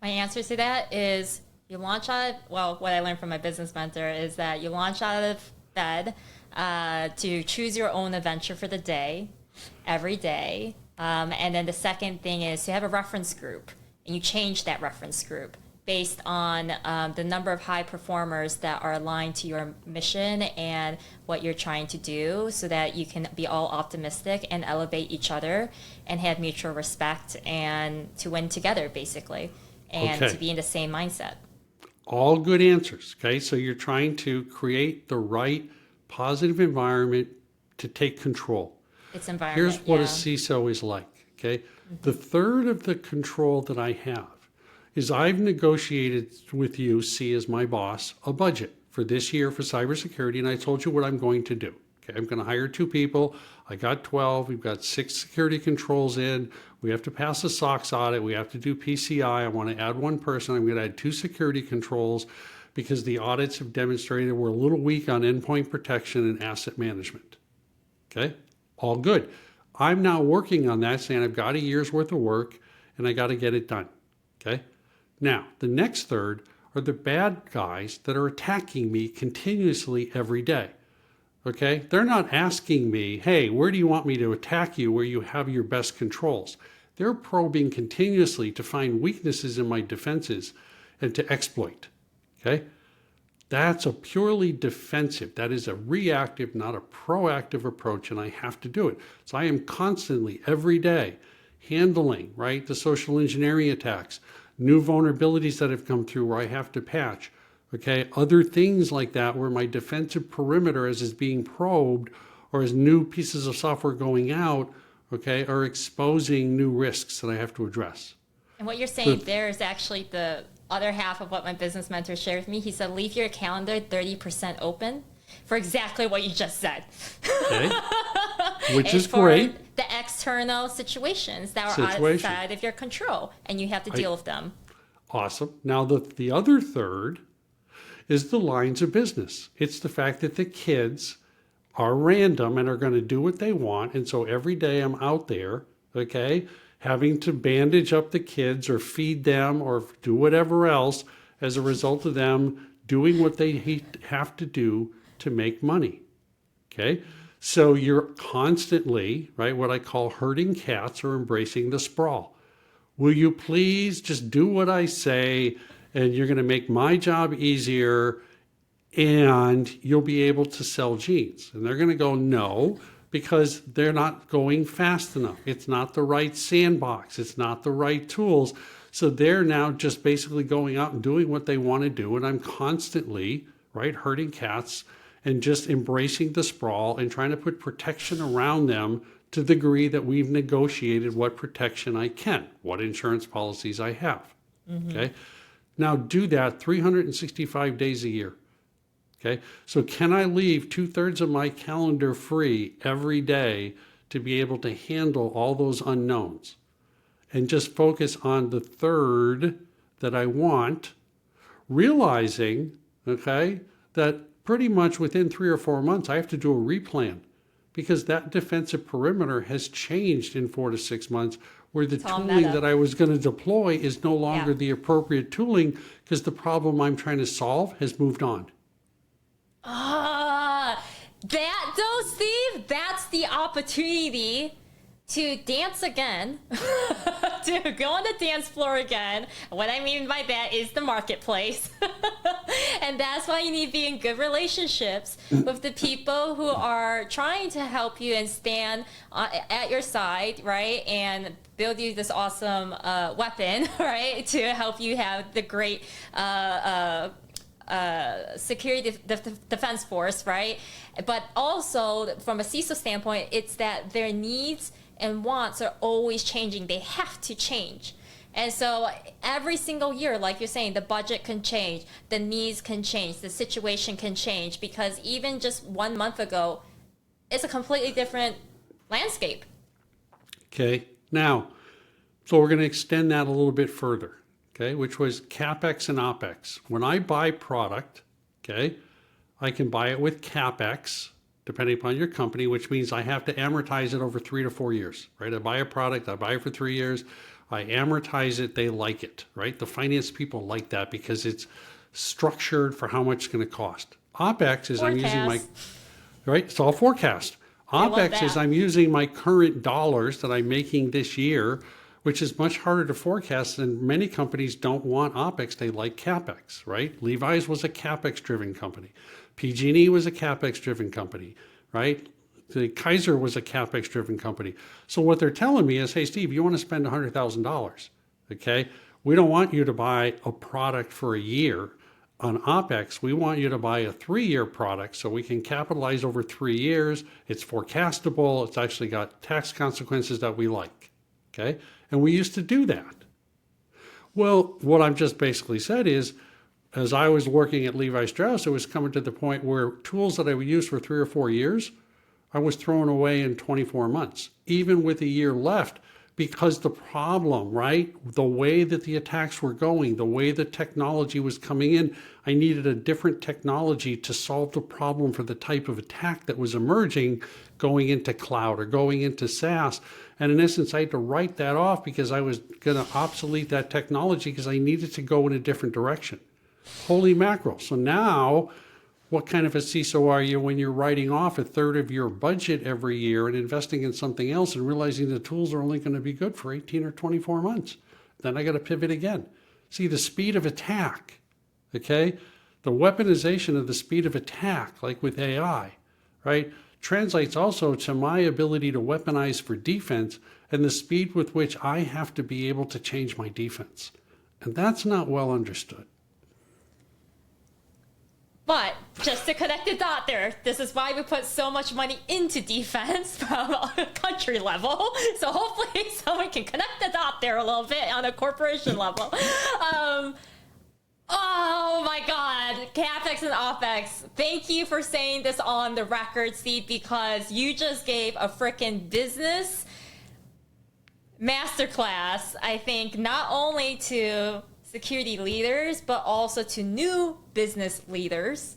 My answer to that is you launch out of, well, what I learned from my business mentor is that you launch out of bed to choose your own adventure for the day, every day. And then the second thing is to have a reference group, and you change that reference group based on the number of high performers that are aligned to your mission and what you're trying to do, so that you can be all optimistic and elevate each other and have mutual respect and to win together, basically, and to be in the same mindset. All good answers. Okay, so you're trying to create the right positive environment to take control. It's environment. Here's what a CISO is like. Okay, the third of the control that I have is I've negotiated with you, Cee, as my boss, a budget for this year for cybersecurity, and I told you what I'm going to do. Okay, I'm going to hire 2 people. I got 12. We've got 6 security controls in. We have to pass a SOX audit. We have to do PCI. I want to add 1 person. I'm going to add 2 security controls because the audits have demonstrated we're a little weak on endpoint protection and asset management. Okay, all good. I'm now working on that, saying I've got a year's worth of work and I got to get it done. Okay, now the next third are the bad guys that are attacking me continuously every day. Okay, they're not asking me, hey, where do you want me to attack you where you have your best controls? They're probing continuously to find weaknesses in my defenses and to exploit. Okay, that's a purely defensive, that is a reactive, not a proactive approach, and I have to do it. So I am constantly, every day, handling, right, the social engineering attacks, new vulnerabilities that have come through where I have to patch. Okay, other things like that where my defensive perimeter as is being probed or as new pieces of software going out, okay, are exposing new risks that I have to address. And what you're saying there is actually the other half of what my business mentor shared with me. He said, leave your calendar 30% open for exactly what you just said. Okay. Which is great. The external situations that are outside of your control, and you have to deal with them. Awesome. Now, the other third is the lines of business. It's the fact that the kids are random and are going to do what they want. And so every day I'm out there, okay, having to bandage up the kids or feed them or do whatever else as a result of them doing what they have to do to make money. Okay, So you're constantly, right, what I call herding cats or embracing the sprawl. Will you please just do what I say, and you're going to make my job easier, and you'll be able to sell jeans? And they're going to go, no, because they're not going fast enough. It's not the right sandbox. It's not the right tools. So they're now just basically going out and doing what they want to do. And I'm constantly, right, herding cats and just embracing the sprawl and trying to put protection around them to the degree that we've negotiated what protection I can, what insurance policies I have. Okay. Now do that 365 days a year. Okay. So can I leave 2/3 of my calendar free every day to be able to handle all those unknowns and just focus on the third that I want, realizing, okay, that pretty much within 3 or 4 months, I have to do a replan because that defensive perimeter has changed in 4 to 6 months, where the tooling that I was going to deploy is no longer the appropriate tooling because the problem I'm trying to solve has moved on. That though, Steve, that's the opportunity to dance again, to go on the dance floor again. What I mean by that is the marketplace. And that's why you need to be in good relationships with the people who are trying to help you and stand at your side, right? And build you this awesome weapon, right? To help you have the great security defense force, right? But also from a CISO standpoint, it's that their needs and wants are always changing. They have to change. And so every single year, like you're saying, the budget can change, the needs can change, the situation can change, because even just 1 month ago, it's a completely different landscape. Okay. Now, so we're going to extend that a little bit further, okay, which was CapEx and OpEx. When I buy product, okay, I can buy it with CapEx, depending upon your company, which means I have to amortize it over 3 to 4 years, right? I buy a product, I buy it for 3 years, I amortize it, they like it, right? The finance people like that because it's structured for how much it's going to cost. OpEx is I'm using my, right? It's all forecast. OpEx is I'm using my current dollars that I'm making this year, which is much harder to forecast, and many companies don't want OpEx, they like CapEx, right? Levi's was a CapEx-driven company. PG&E was a CapEx-driven company, right? The Kaiser was a CapEx-driven company. So what they're telling me is, hey, Steve, you want to spend $100,000, okay? We don't want you to buy a product for a year on OpEx. We want you to buy a 3-year product so we can capitalize over 3 years. It's forecastable. It's actually got tax consequences that we like, okay? And we used to do that. Well, what I've just basically said is, as I was working at Levi Strauss, it was coming to the point where tools that I would use for 3 or 4 years, I was throwing away in 24 months, even with a year left, because the problem, right, the way that the attacks were going, the way the technology was coming in, I needed a different technology to solve the problem for the type of attack that was emerging going into cloud or going into SaaS. And in essence, I had to write that off because I was going to obsolete that technology because I needed to go in a different direction. Holy mackerel. So now, what kind of a CISO are you when you're writing off a third of your budget every year and investing in something else and realizing the tools are only going to be good for 18 or 24 months? Then I got to pivot again. See, the speed of attack, okay? The weaponization of the speed of attack, like with AI, right, translates also to my ability to weaponize for defense and the speed with which I have to be able to change my defense. And that's not well understood. But just to connect the dot there, this is why we put so much money into defense from a country level. So hopefully someone can connect the dot there a little bit on a corporation level. Oh my God, CapEx and OpEx. Thank you for saying this on the record, Steve, because you just gave a freaking business masterclass, I think, not only to security leaders, but also to new business leaders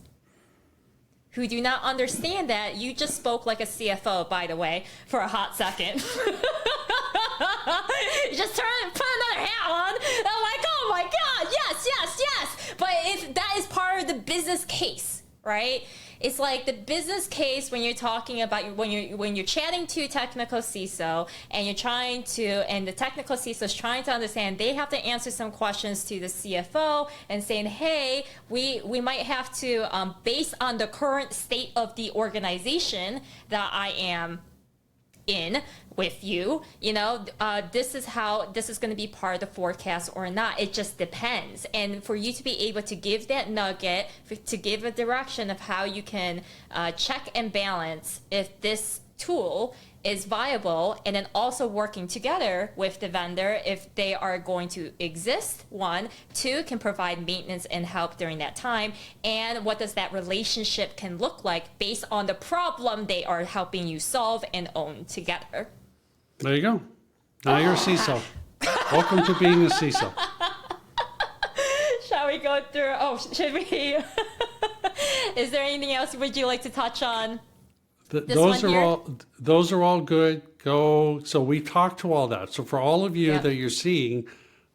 who do not understand that. You just spoke like a CFO, by the way, for a hot second. You just put another hat on. I'm like, oh my God, yes, yes, yes. But that is part of the business case, right? It's like the business case when you're talking about when you're chatting to technical CISO and you're trying to, and the technical CISO is trying to understand, they have to answer some questions to the CFO and saying, hey, we might have to, based on the current state of the organization that I am in with you, this is going to be part of the forecast or not. It just depends. And for you to be able to give that nugget, to give a direction of how you can check and balance if this tool is viable, and then also working together with the vendor if they are going to exist, one, two, can provide maintenance and help during that time, and what does that relationship can look like based on the problem they are helping you solve and own together. There you go. Now you're a CISO. Welcome to being a CISO. Shall we go through? Oh, should we? Is there anything else would you like to touch on? Those are all good. So we talked to all that. So for all of you that you're seeing,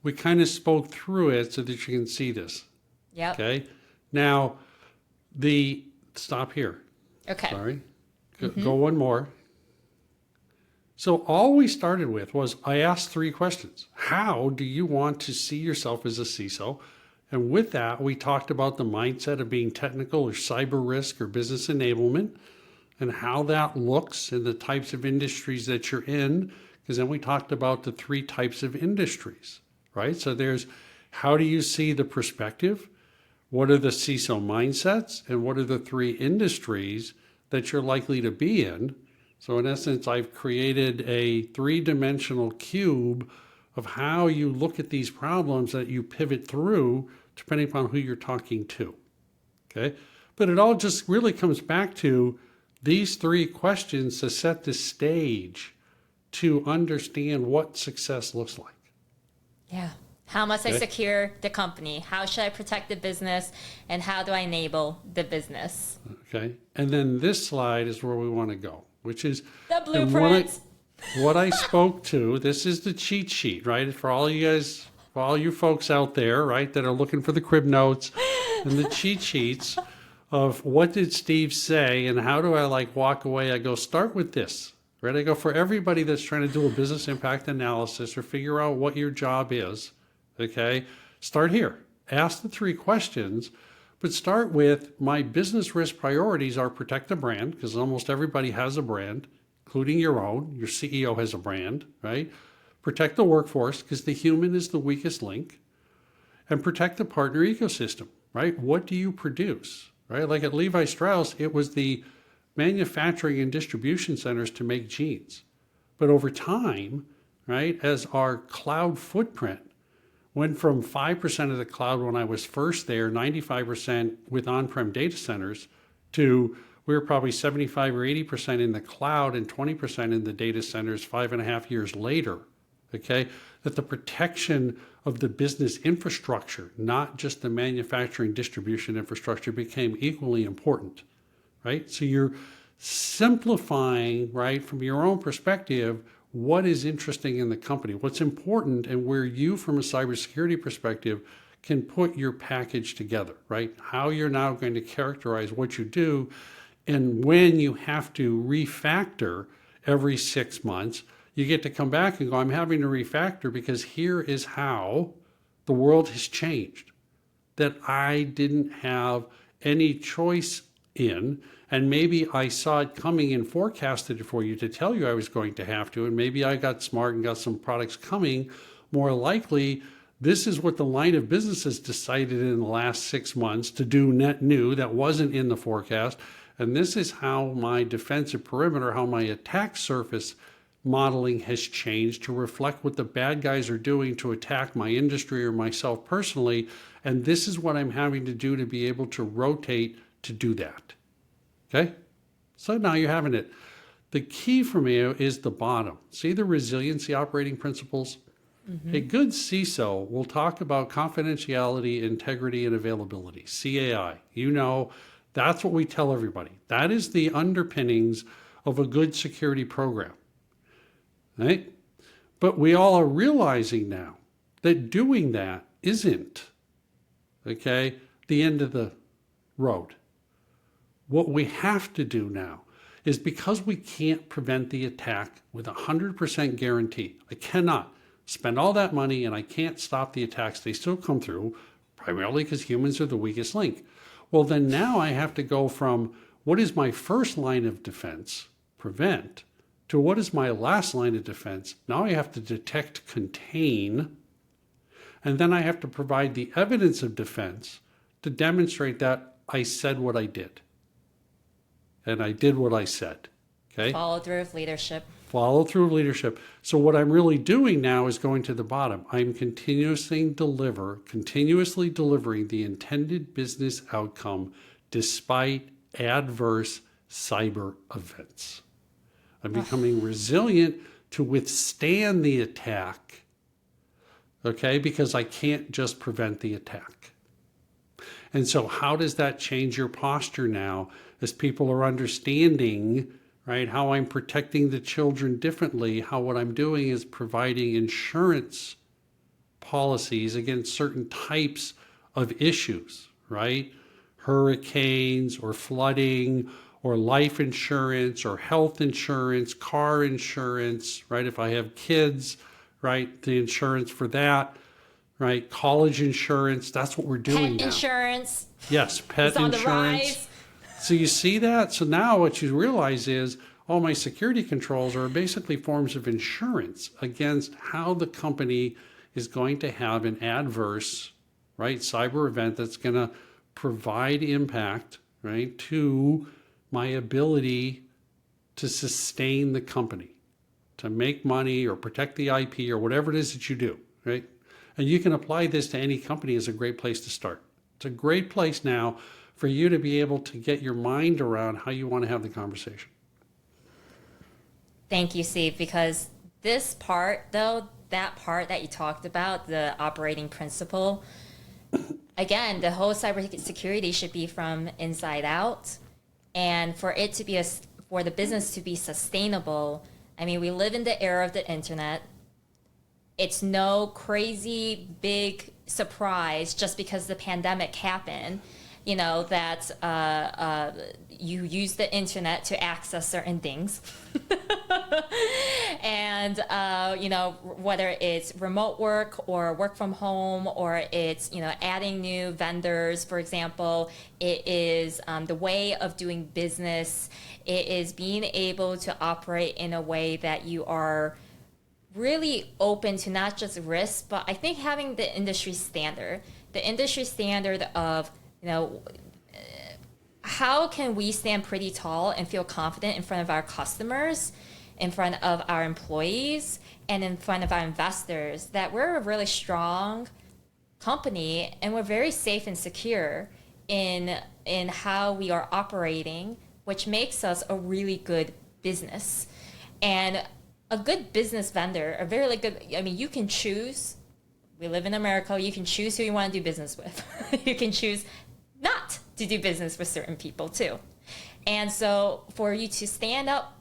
we kind of spoke through it so that you can see this. Yep. Okay. Now, stop here. Okay. Sorry. Go one more. So all we started with was I asked 3 questions. How do you want to see yourself as a CISO? And with that, we talked about the mindset of being technical or cyber risk or business enablement, and how that looks in the types of industries that you're in, because then we talked about the 3 types of industries, right? So there's how do you see the perspective? What are the CISO mindsets? And what are the 3 industries that you're likely to be in? So in essence, I've created a 3-dimensional cube of how you look at these problems that you pivot through depending upon who you're talking to, okay? But it all just really comes back to these 3 questions to set the stage to understand what success looks like. Yeah. How must I secure the company? How should I protect the business? And how do I enable the business? Okay. And then this slide is where we want to go, which is the blueprint. What I spoke to. This is the cheat sheet, right? For all you guys, for all you folks out there, right, that are looking for the crib notes and the cheat sheets of what did Steve say and how do I walk away? I go, start with this, right? I go, for everybody that's trying to do a business impact analysis or figure out what your job is, okay, start here. Ask the 3 questions, but start with my business risk priorities are protect the brand, because almost everybody has a brand, including your own. Your CEO has a brand, right? Protect the workforce, because the human is the weakest link, and protect the partner ecosystem, right? What do you produce? Right? Like at Levi Strauss, it was the manufacturing and distribution centers to make jeans. But over time, right, as our cloud footprint went from 5% of the cloud when I was first there, 95% with on-prem data centers, to we were probably 75 or 80% in the cloud and 20% in the data centers 5.5 years later, okay? That the protection of the business infrastructure, not just the manufacturing distribution infrastructure, became equally important, right? So you're simplifying, right, from your own perspective, what is interesting in the company, what's important, and where you, from a cybersecurity perspective, can put your package together, right? How you're now going to characterize what you do, and when you have to refactor every 6 months, you get to come back and go, I'm having to refactor because here is how the world has changed that I didn't have any choice in. And maybe I saw it coming and forecasted it for you to tell you I was going to have to. And maybe I got smart and got some products coming. More likely, this is what the line of business has decided in the last 6 months to do net new that wasn't in the forecast. And this is how my defensive perimeter, how my attack surface modeling has changed to reflect what the bad guys are doing to attack my industry or myself personally. And this is what I'm having to do to be able to rotate to do that. Okay? So now you're having it. The key for me is the bottom. See the resiliency operating principles? Mm-hmm. A good CISO will talk about confidentiality, integrity, and availability, CAI. You know, that's what we tell everybody. That is the underpinnings of a good security program. Right? But we all are realizing now that doing that isn't, okay, the end of the road. What we have to do now is, because we can't prevent the attack with 100% guarantee. I cannot spend all that money and I can't stop the attacks. They still come through, primarily because humans are the weakest link. Well, then now I have to go from what is my first line of defense, prevent, to what is my last line of defense. Now I have to detect, contain, and then I have to provide the evidence of defense to demonstrate that I said what I did. And I did what I said. Okay? Follow through with leadership. Follow through leadership. So what I'm really doing now is going to the bottom. I'm continuously delivering the intended business outcome despite adverse cyber events. I'm becoming resilient to withstand the attack, okay, because I can't just prevent the attack. And so how does that change your posture now as people are understanding, right, how I'm protecting the children differently, how what I'm doing is providing insurance policies against certain types of issues, right? Hurricanes or flooding or life insurance or health insurance, car insurance, right? If I have kids, right, the insurance for that, right? College insurance, that's what we're doing Pet now. Insurance. Yes, pet It's on insurance. the rise. So you see that? So now what you realize is all my security controls are basically forms of insurance against how the company is going to have an adverse, right, cyber event that's going to provide impact, right, to my ability to sustain the company, to make money or protect the IP or whatever it is that you do, right? And you can apply this to any company as a great place to start. It's a great place now for you to be able to get your mind around how you want to have the conversation. Thank you, Steve, because this part, though, that part that you talked about, the operating principle, again, the whole cybersecurity should be from inside out. And for it to be for the business to be sustainable, I mean, we live in the era of the internet. It's no crazy big surprise just because the pandemic happened, you know, that you use the internet to access certain things. And, you know, whether it's remote work or work from home, or it's, you know, adding new vendors, for example, it is the way of doing business. It is being able to operate in a way that you are really open to not just risk, but I think having the industry standard of, you know, how can we stand pretty tall and feel confident in front of our customers, in front of our employees, and in front of our investors that we're a really strong company and we're very safe and secure in how we are operating, which makes us a really good business. And a good business vendor, a very like good, I mean, you can choose, we live in America, you can choose who you want to do business with. You can choose not to do business with certain people too. And so for you to stand up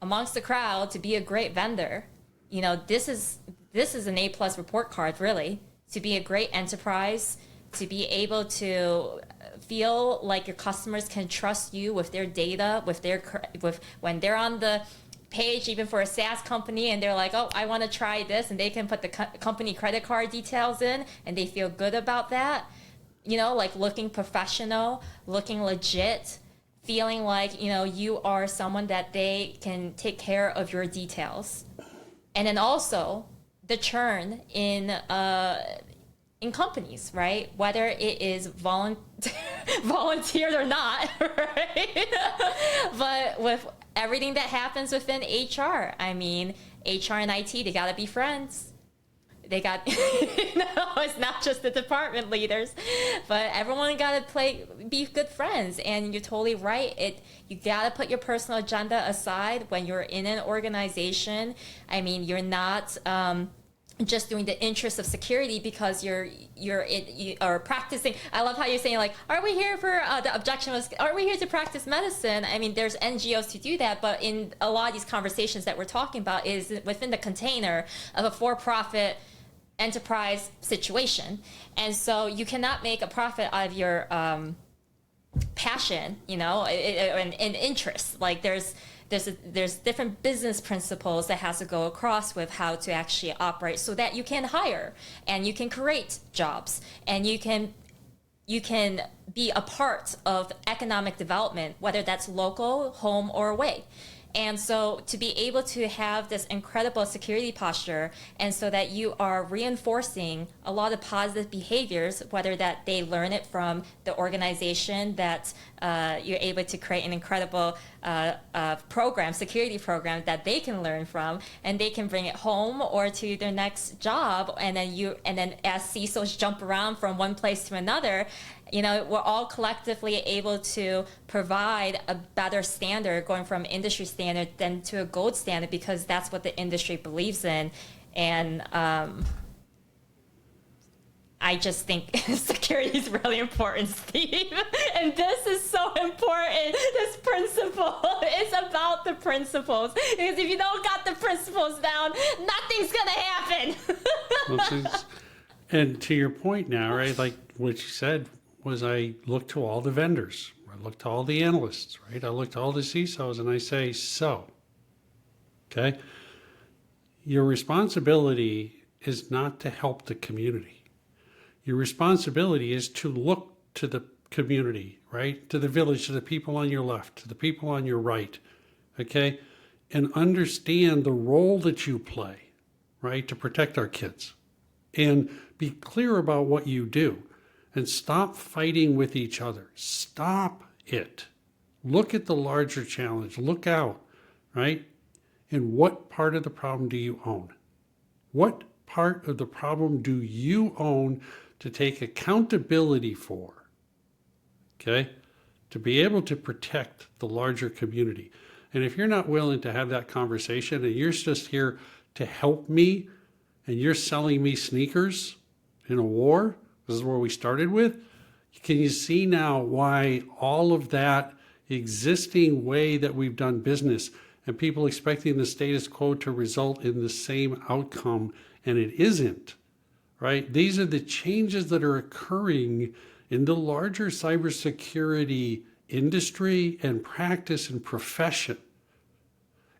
amongst the crowd to be a great vendor, you know, this is an A+ report card, really, to be a great enterprise, to be able to feel like your customers can trust you with their data, with when they're on the page, even for a SaaS company, and they're like, oh, I want to try this, and they can put the company credit card details in, and they feel good about that. You know, like looking professional, looking legit, feeling like, you know, you are someone that they can take care of your details. And then also the churn in companies, right? Whether it is volunteered or not, right? But with everything that happens within HR, I mean, HR and IT, they gotta be friends. They got, you know, it's not just the department leaders, but everyone got to be good friends. And you're totally right. You got to put your personal agenda aside when you're in an organization. I mean, you're not just doing the interest of security because you are practicing. I love how you're saying, like, are we here for the objection was, are we here to practice medicine? I mean, there's NGOs to do that, but in a lot of these conversations that we're talking about is within the container of a for-profit enterprise situation. And so you cannot make a profit out of your passion, and interest. Like there's different business principles that has to go across with how to actually operate so that you can hire and you can create jobs and you can be a part of economic development, whether that's local, home, or away. And so to be able to have this incredible security posture, and so that you are reinforcing a lot of positive behaviors, whether that they learn it from the organization, that you're able to create an incredible program, security program that they can learn from, and they can bring it home or to their next job. And then as CISOs jump around from one place to another, we're all collectively able to provide a better standard, going from industry standard then to a gold standard, because that's what the industry believes in. And I just think security is really important, Steve. And this is so important. This principle is about the principles. Because if you don't got the principles down, nothing's going to happen. And to your point now, right, like what you said, was I look to all the vendors, I look to all the analysts, right? I look to all the CISOs and I say, okay, your responsibility is not to help the community. Your responsibility is to look to the community, right? To the village, to the people on your left, to the people on your right, okay? And understand the role that you play, right? To protect our kids. And be clear about what you do. And stop fighting with each other. Stop it. Look at the larger challenge. Look out, right? And what part of the problem do you own? What part of the problem do you own to take accountability for? Okay? To be able to protect the larger community. And if you're not willing to have that conversation and you're just here to help me and you're selling me sneakers in a war, this is where we started with. Can you see now why all of that existing way that we've done business and people expecting the status quo to result in the same outcome, and it isn't, right? These are the changes that are occurring in the larger cybersecurity industry and practice and profession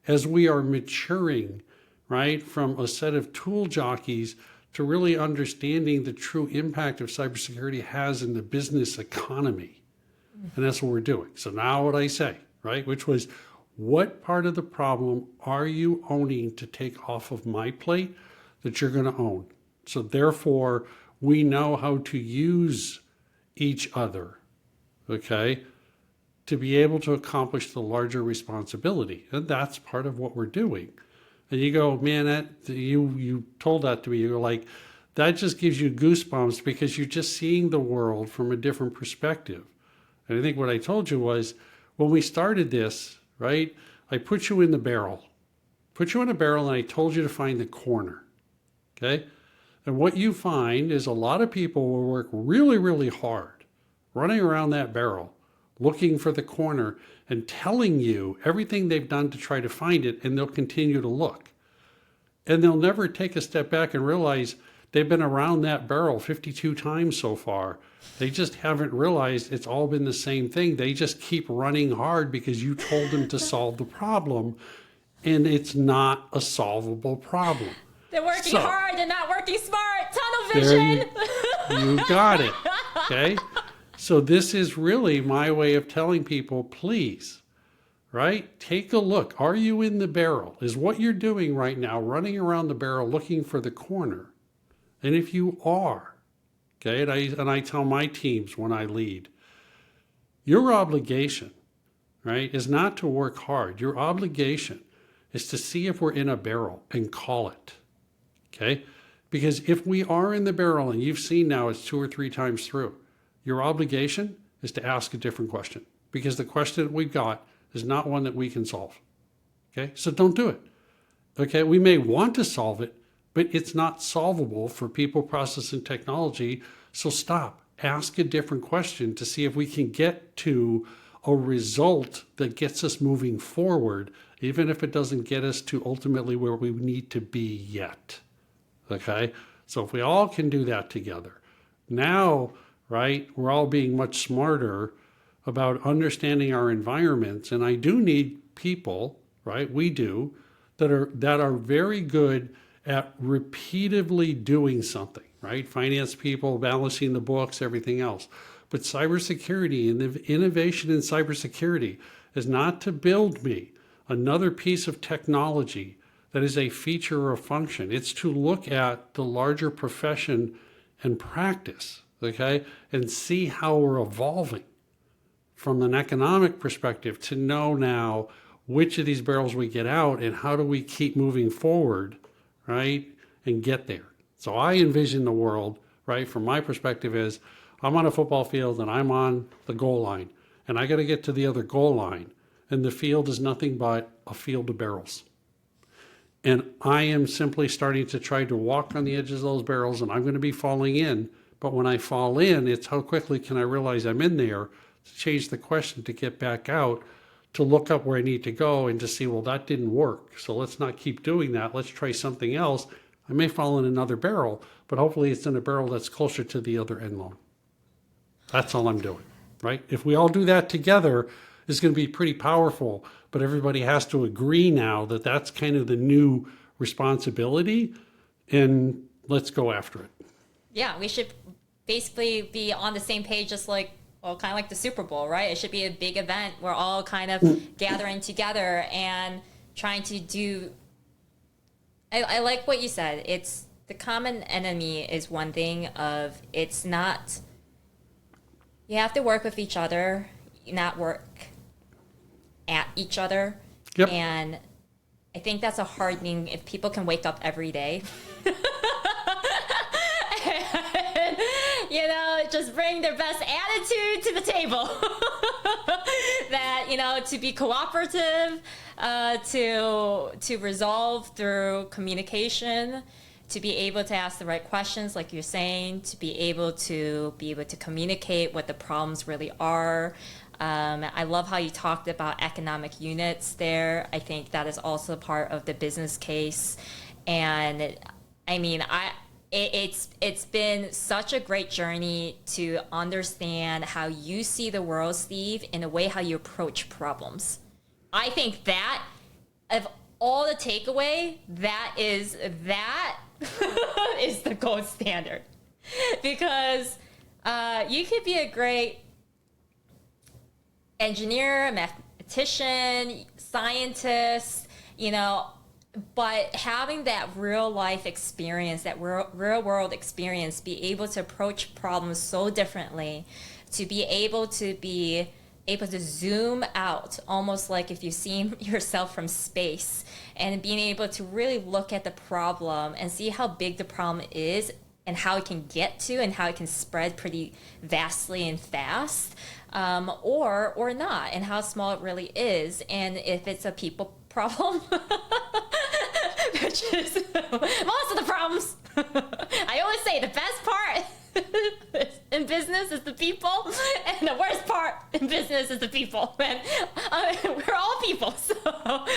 as we are maturing, right, from a set of tool jockeys to really understanding the true impact of cybersecurity has in the business economy. And that's what we're doing. So now what I say, right, which was, what part of the problem are you owning to take off of my plate that you're going to own? So therefore, we know how to use each other, okay, to be able to accomplish the larger responsibility. And that's part of what we're doing. And you go, man, you told that to me. You're like, that just gives you goosebumps because you're just seeing the world from a different perspective. And I think what I told you was, when we started this, right, I put you in the barrel. And I told you to find the corner, okay? And what you find is a lot of people will work really, really hard running around that barrel, looking for the corner and telling you everything they've done to try to find it, and they'll continue to look. And they'll never take a step back and realize they've been around that barrel 52 times so far. They just haven't realized it's all been the same thing. They just keep running hard because you told them to solve the problem, and it's not a solvable problem. They're working hard, they're not working smart. Tunnel vision. You got it, okay? So this is really my way of telling people, please, right? Take a look. Are you in the barrel? Is what you're doing right now running around the barrel looking for the corner? And if you are, okay, and I tell my teams when I lead, your obligation, right, is not to work hard. Your obligation is to see if we're in a barrel and call it, okay? Because if we are in the barrel, and you've seen now it's 2 or 3 times through, your obligation is to ask a different question, because the question that we've got is not one that we can solve. Okay, so don't do it. Okay, we may want to solve it, but it's not solvable for people, process, and technology. So stop. Ask a different question to see if we can get to a result that gets us moving forward, even if it doesn't get us to ultimately where we need to be yet. Okay, so if we all can do that together, now, right, we're all being much smarter about understanding our environments. And I do need people, right? We do, that are very good at repeatedly doing something, right? Finance people, balancing the books, everything else. But cybersecurity and the innovation in cybersecurity is not to build me another piece of technology that is a feature or a function. It's to look at the larger profession and practice, okay, and see how we're evolving from an economic perspective to know now which of these barrels we get out and how do we keep moving forward, right, and get there. So I envision the world, right, from my perspective is I'm on a football field and I'm on the goal line and I got to get to the other goal line, and the field is nothing but a field of barrels. And I am simply starting to try to walk on the edges of those barrels, and I'm going to be falling in. But when I fall in, it's how quickly can I realize I'm in there, to change the question, to get back out, to look up where I need to go and to see, well, that didn't work. So let's not keep doing that. Let's try something else. I may fall in another barrel, but hopefully it's in a barrel that's closer to the other end line. That's all I'm doing, right? If we all do that together, it's going to be pretty powerful, but everybody has to agree now that that's kind of the new responsibility, and let's go after it. Yeah, we should basically be on the same page, just like, well, kind of like the Super Bowl, right? It should be a big event. We're all kind of gathering together and trying to do. I like what you said. It's the common enemy is one thing of it's not. You have to work with each other, not work at each other. Yep. And I think that's a hard thing if people can wake up every day. And, you know, just bring their best attitude to the table. That, you know, to be cooperative, to resolve through communication, to be able to ask the right questions, like you're saying, to be able to communicate what the problems really are. I love how you talked about economic units there. I think that is also part of the business case. And I mean, it's been such a great journey to understand how you see the world, Steve, in a way how you approach problems. I think that of all the takeaway, that is the gold standard. Because you could be a great engineer, mathematician, scientist, you know, but having that real life experience, that real world experience, be able to approach problems so differently, to be able to zoom out, almost like if you've seen yourself from space, and being able to really look at the problem and see how big the problem is and how it can get to and how it can spread pretty vastly and fast, or not, and how small it really is, and if it's a people problem, which is most of the problems. I always say the best part in business is the people, and the worst part in business is the people. And we're all people, so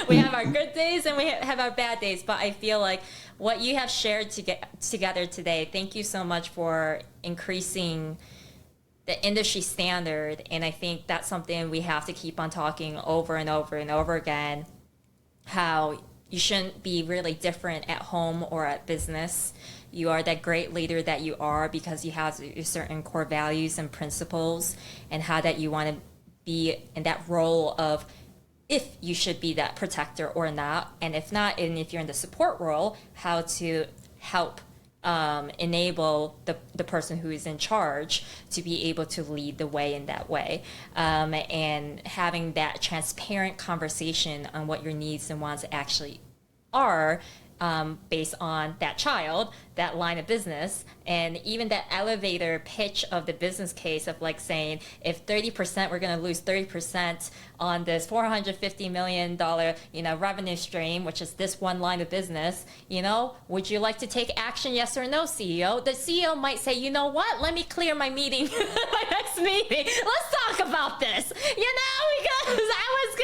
we have our good days and we have our bad days. But I feel like what you have shared together today, thank you so much for increasing the industry standard. And I think that's something we have to keep on talking over and over and over again, how you shouldn't be really different at home or at business. You are that great leader that you are because you have certain core values and principles, and how that you want to be in that role of if you should be that protector or not, and if not, and if you're in the support role, how to help enable the person who is in charge to be able to lead the way in that way, and having that transparent conversation on what your needs and wants actually are, based on that child, that line of business, and even that elevator pitch of the business case of like saying, if 30%, we're going to lose 30% on this $450 million, revenue stream, which is this one line of business, would you like to take action, yes or no, CEO? The CEO might say, you know what, let me clear my meeting, my next meeting. Let's talk about this, because I was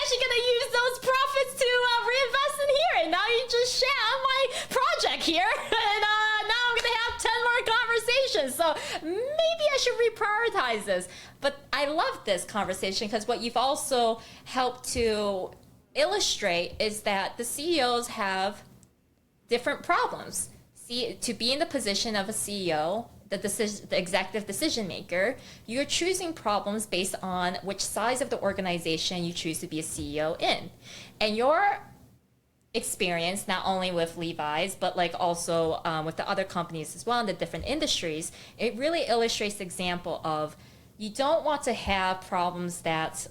actually going to use those profits to reinvest in here, and now you just shat on my project here, and now I'm going to have 10 more conversations. So maybe I should reprioritize this. But I love this conversation because what you've also helped to illustrate is that the CEOs have different problems. See, to be in the position of a CEO, the executive decision maker, you're choosing problems based on which size of the organization you choose to be a CEO in. And your experience, not only with Levi's, but like also with the other companies as well in the different industries, it really illustrates the example of you don't want to have problems that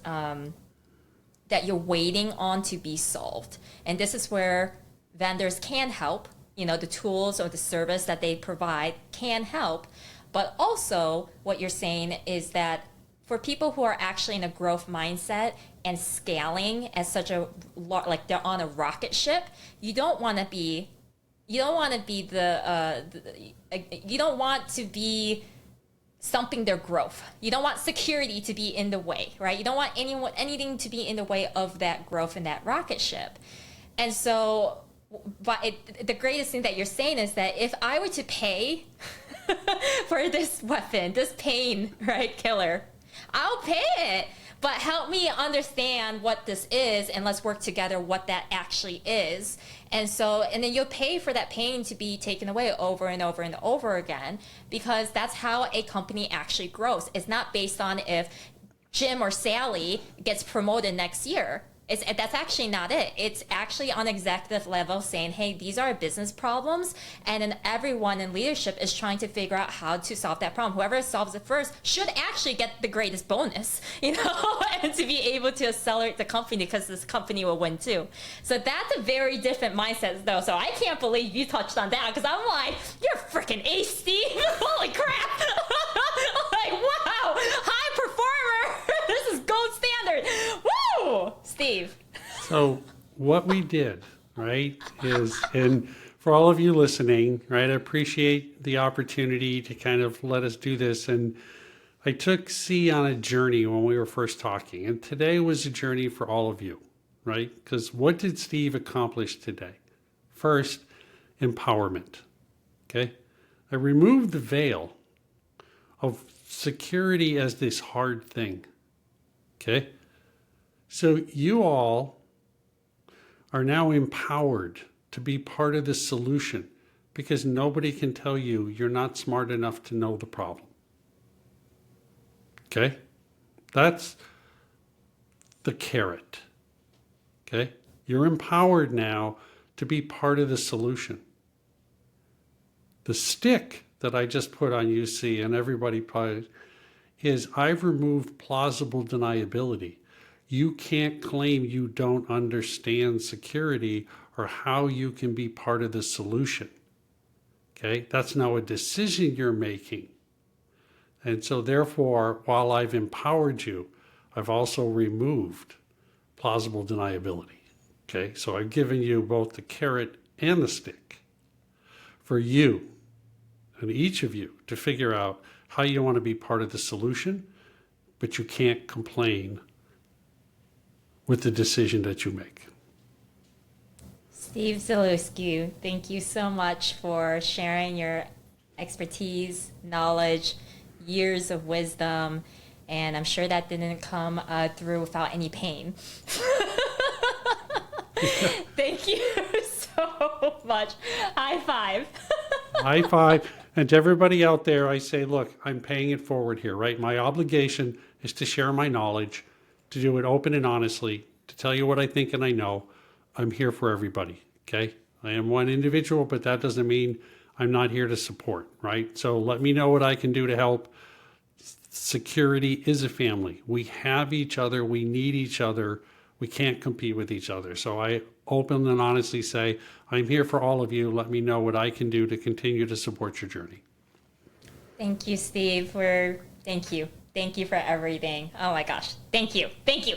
you're waiting on to be solved. And this is where vendors can help. The tools or the service that they provide can help. But also what you're saying is that for people who are actually in a growth mindset and scaling as such a, like they're on a rocket ship, you don't want to be stumping their growth. You don't want security to be in the way, right? You don't want anything to be in the way of that growth in that rocket ship. And so the greatest thing that you're saying is that if I were to pay for this weapon, this pain, right, killer, I'll pay it. But help me understand what this is, and let's work together what that actually is. And then you'll pay for that pain to be taken away over and over and over again, because that's how a company actually grows. It's not based on if Jim or Sally gets promoted next year. That's actually not it. It's actually on executive level saying, hey, these are business problems, and then everyone in leadership is trying to figure out how to solve that problem. Whoever solves it first should actually get the greatest bonus, and to be able to accelerate the company, because this company will win too. So that's a very different mindset though. So I can't believe you touched on that, because I'm like, you're freaking ace, Steve. Holy crap. Like, wow, high performer. This is gold standard. Woo! Steve. So what we did, right, is, and for all of you listening, right, I appreciate the opportunity to kind of let us do this. And I took C on a journey when we were first talking, and today was a journey for all of you, right? Because what did Steve accomplish today? First, empowerment, okay? I removed the veil of security as this hard thing, okay? So you all are now empowered to be part of the solution, because nobody can tell you you're not smart enough to know the problem. Okay? That's the carrot. Okay? You're empowered now to be part of the solution. The stick that I just put on UC and everybody probably is I've removed plausible deniability. You can't claim you don't understand security or how you can be part of the solution. Okay? That's now a decision you're making. And so therefore, while I've empowered you, I've also removed plausible deniability. Okay? So I've given you both the carrot and the stick for you and each of you to figure out how you want to be part of the solution, but you can't complain with the decision that you make. Steve Zalewski, thank you so much for sharing your expertise, knowledge, years of wisdom, and I'm sure that didn't come through without any pain. Thank you so much. High five. High five. And to everybody out there, I say, look, I'm paying it forward here, right? My obligation is to share my knowledge, to do it open and honestly, to tell you what I think and I know. I'm here for everybody, okay? I am one individual, but that doesn't mean I'm not here to support, right? So let me know what I can do to help. Security is a family. We have each other. We need each other. We can't compete with each other. So I open and honestly say, I'm here for all of you. Let me know what I can do to continue to support your journey. Thank you, Steve. Thank you. Thank you for everything. Oh my gosh. Thank you. Thank you.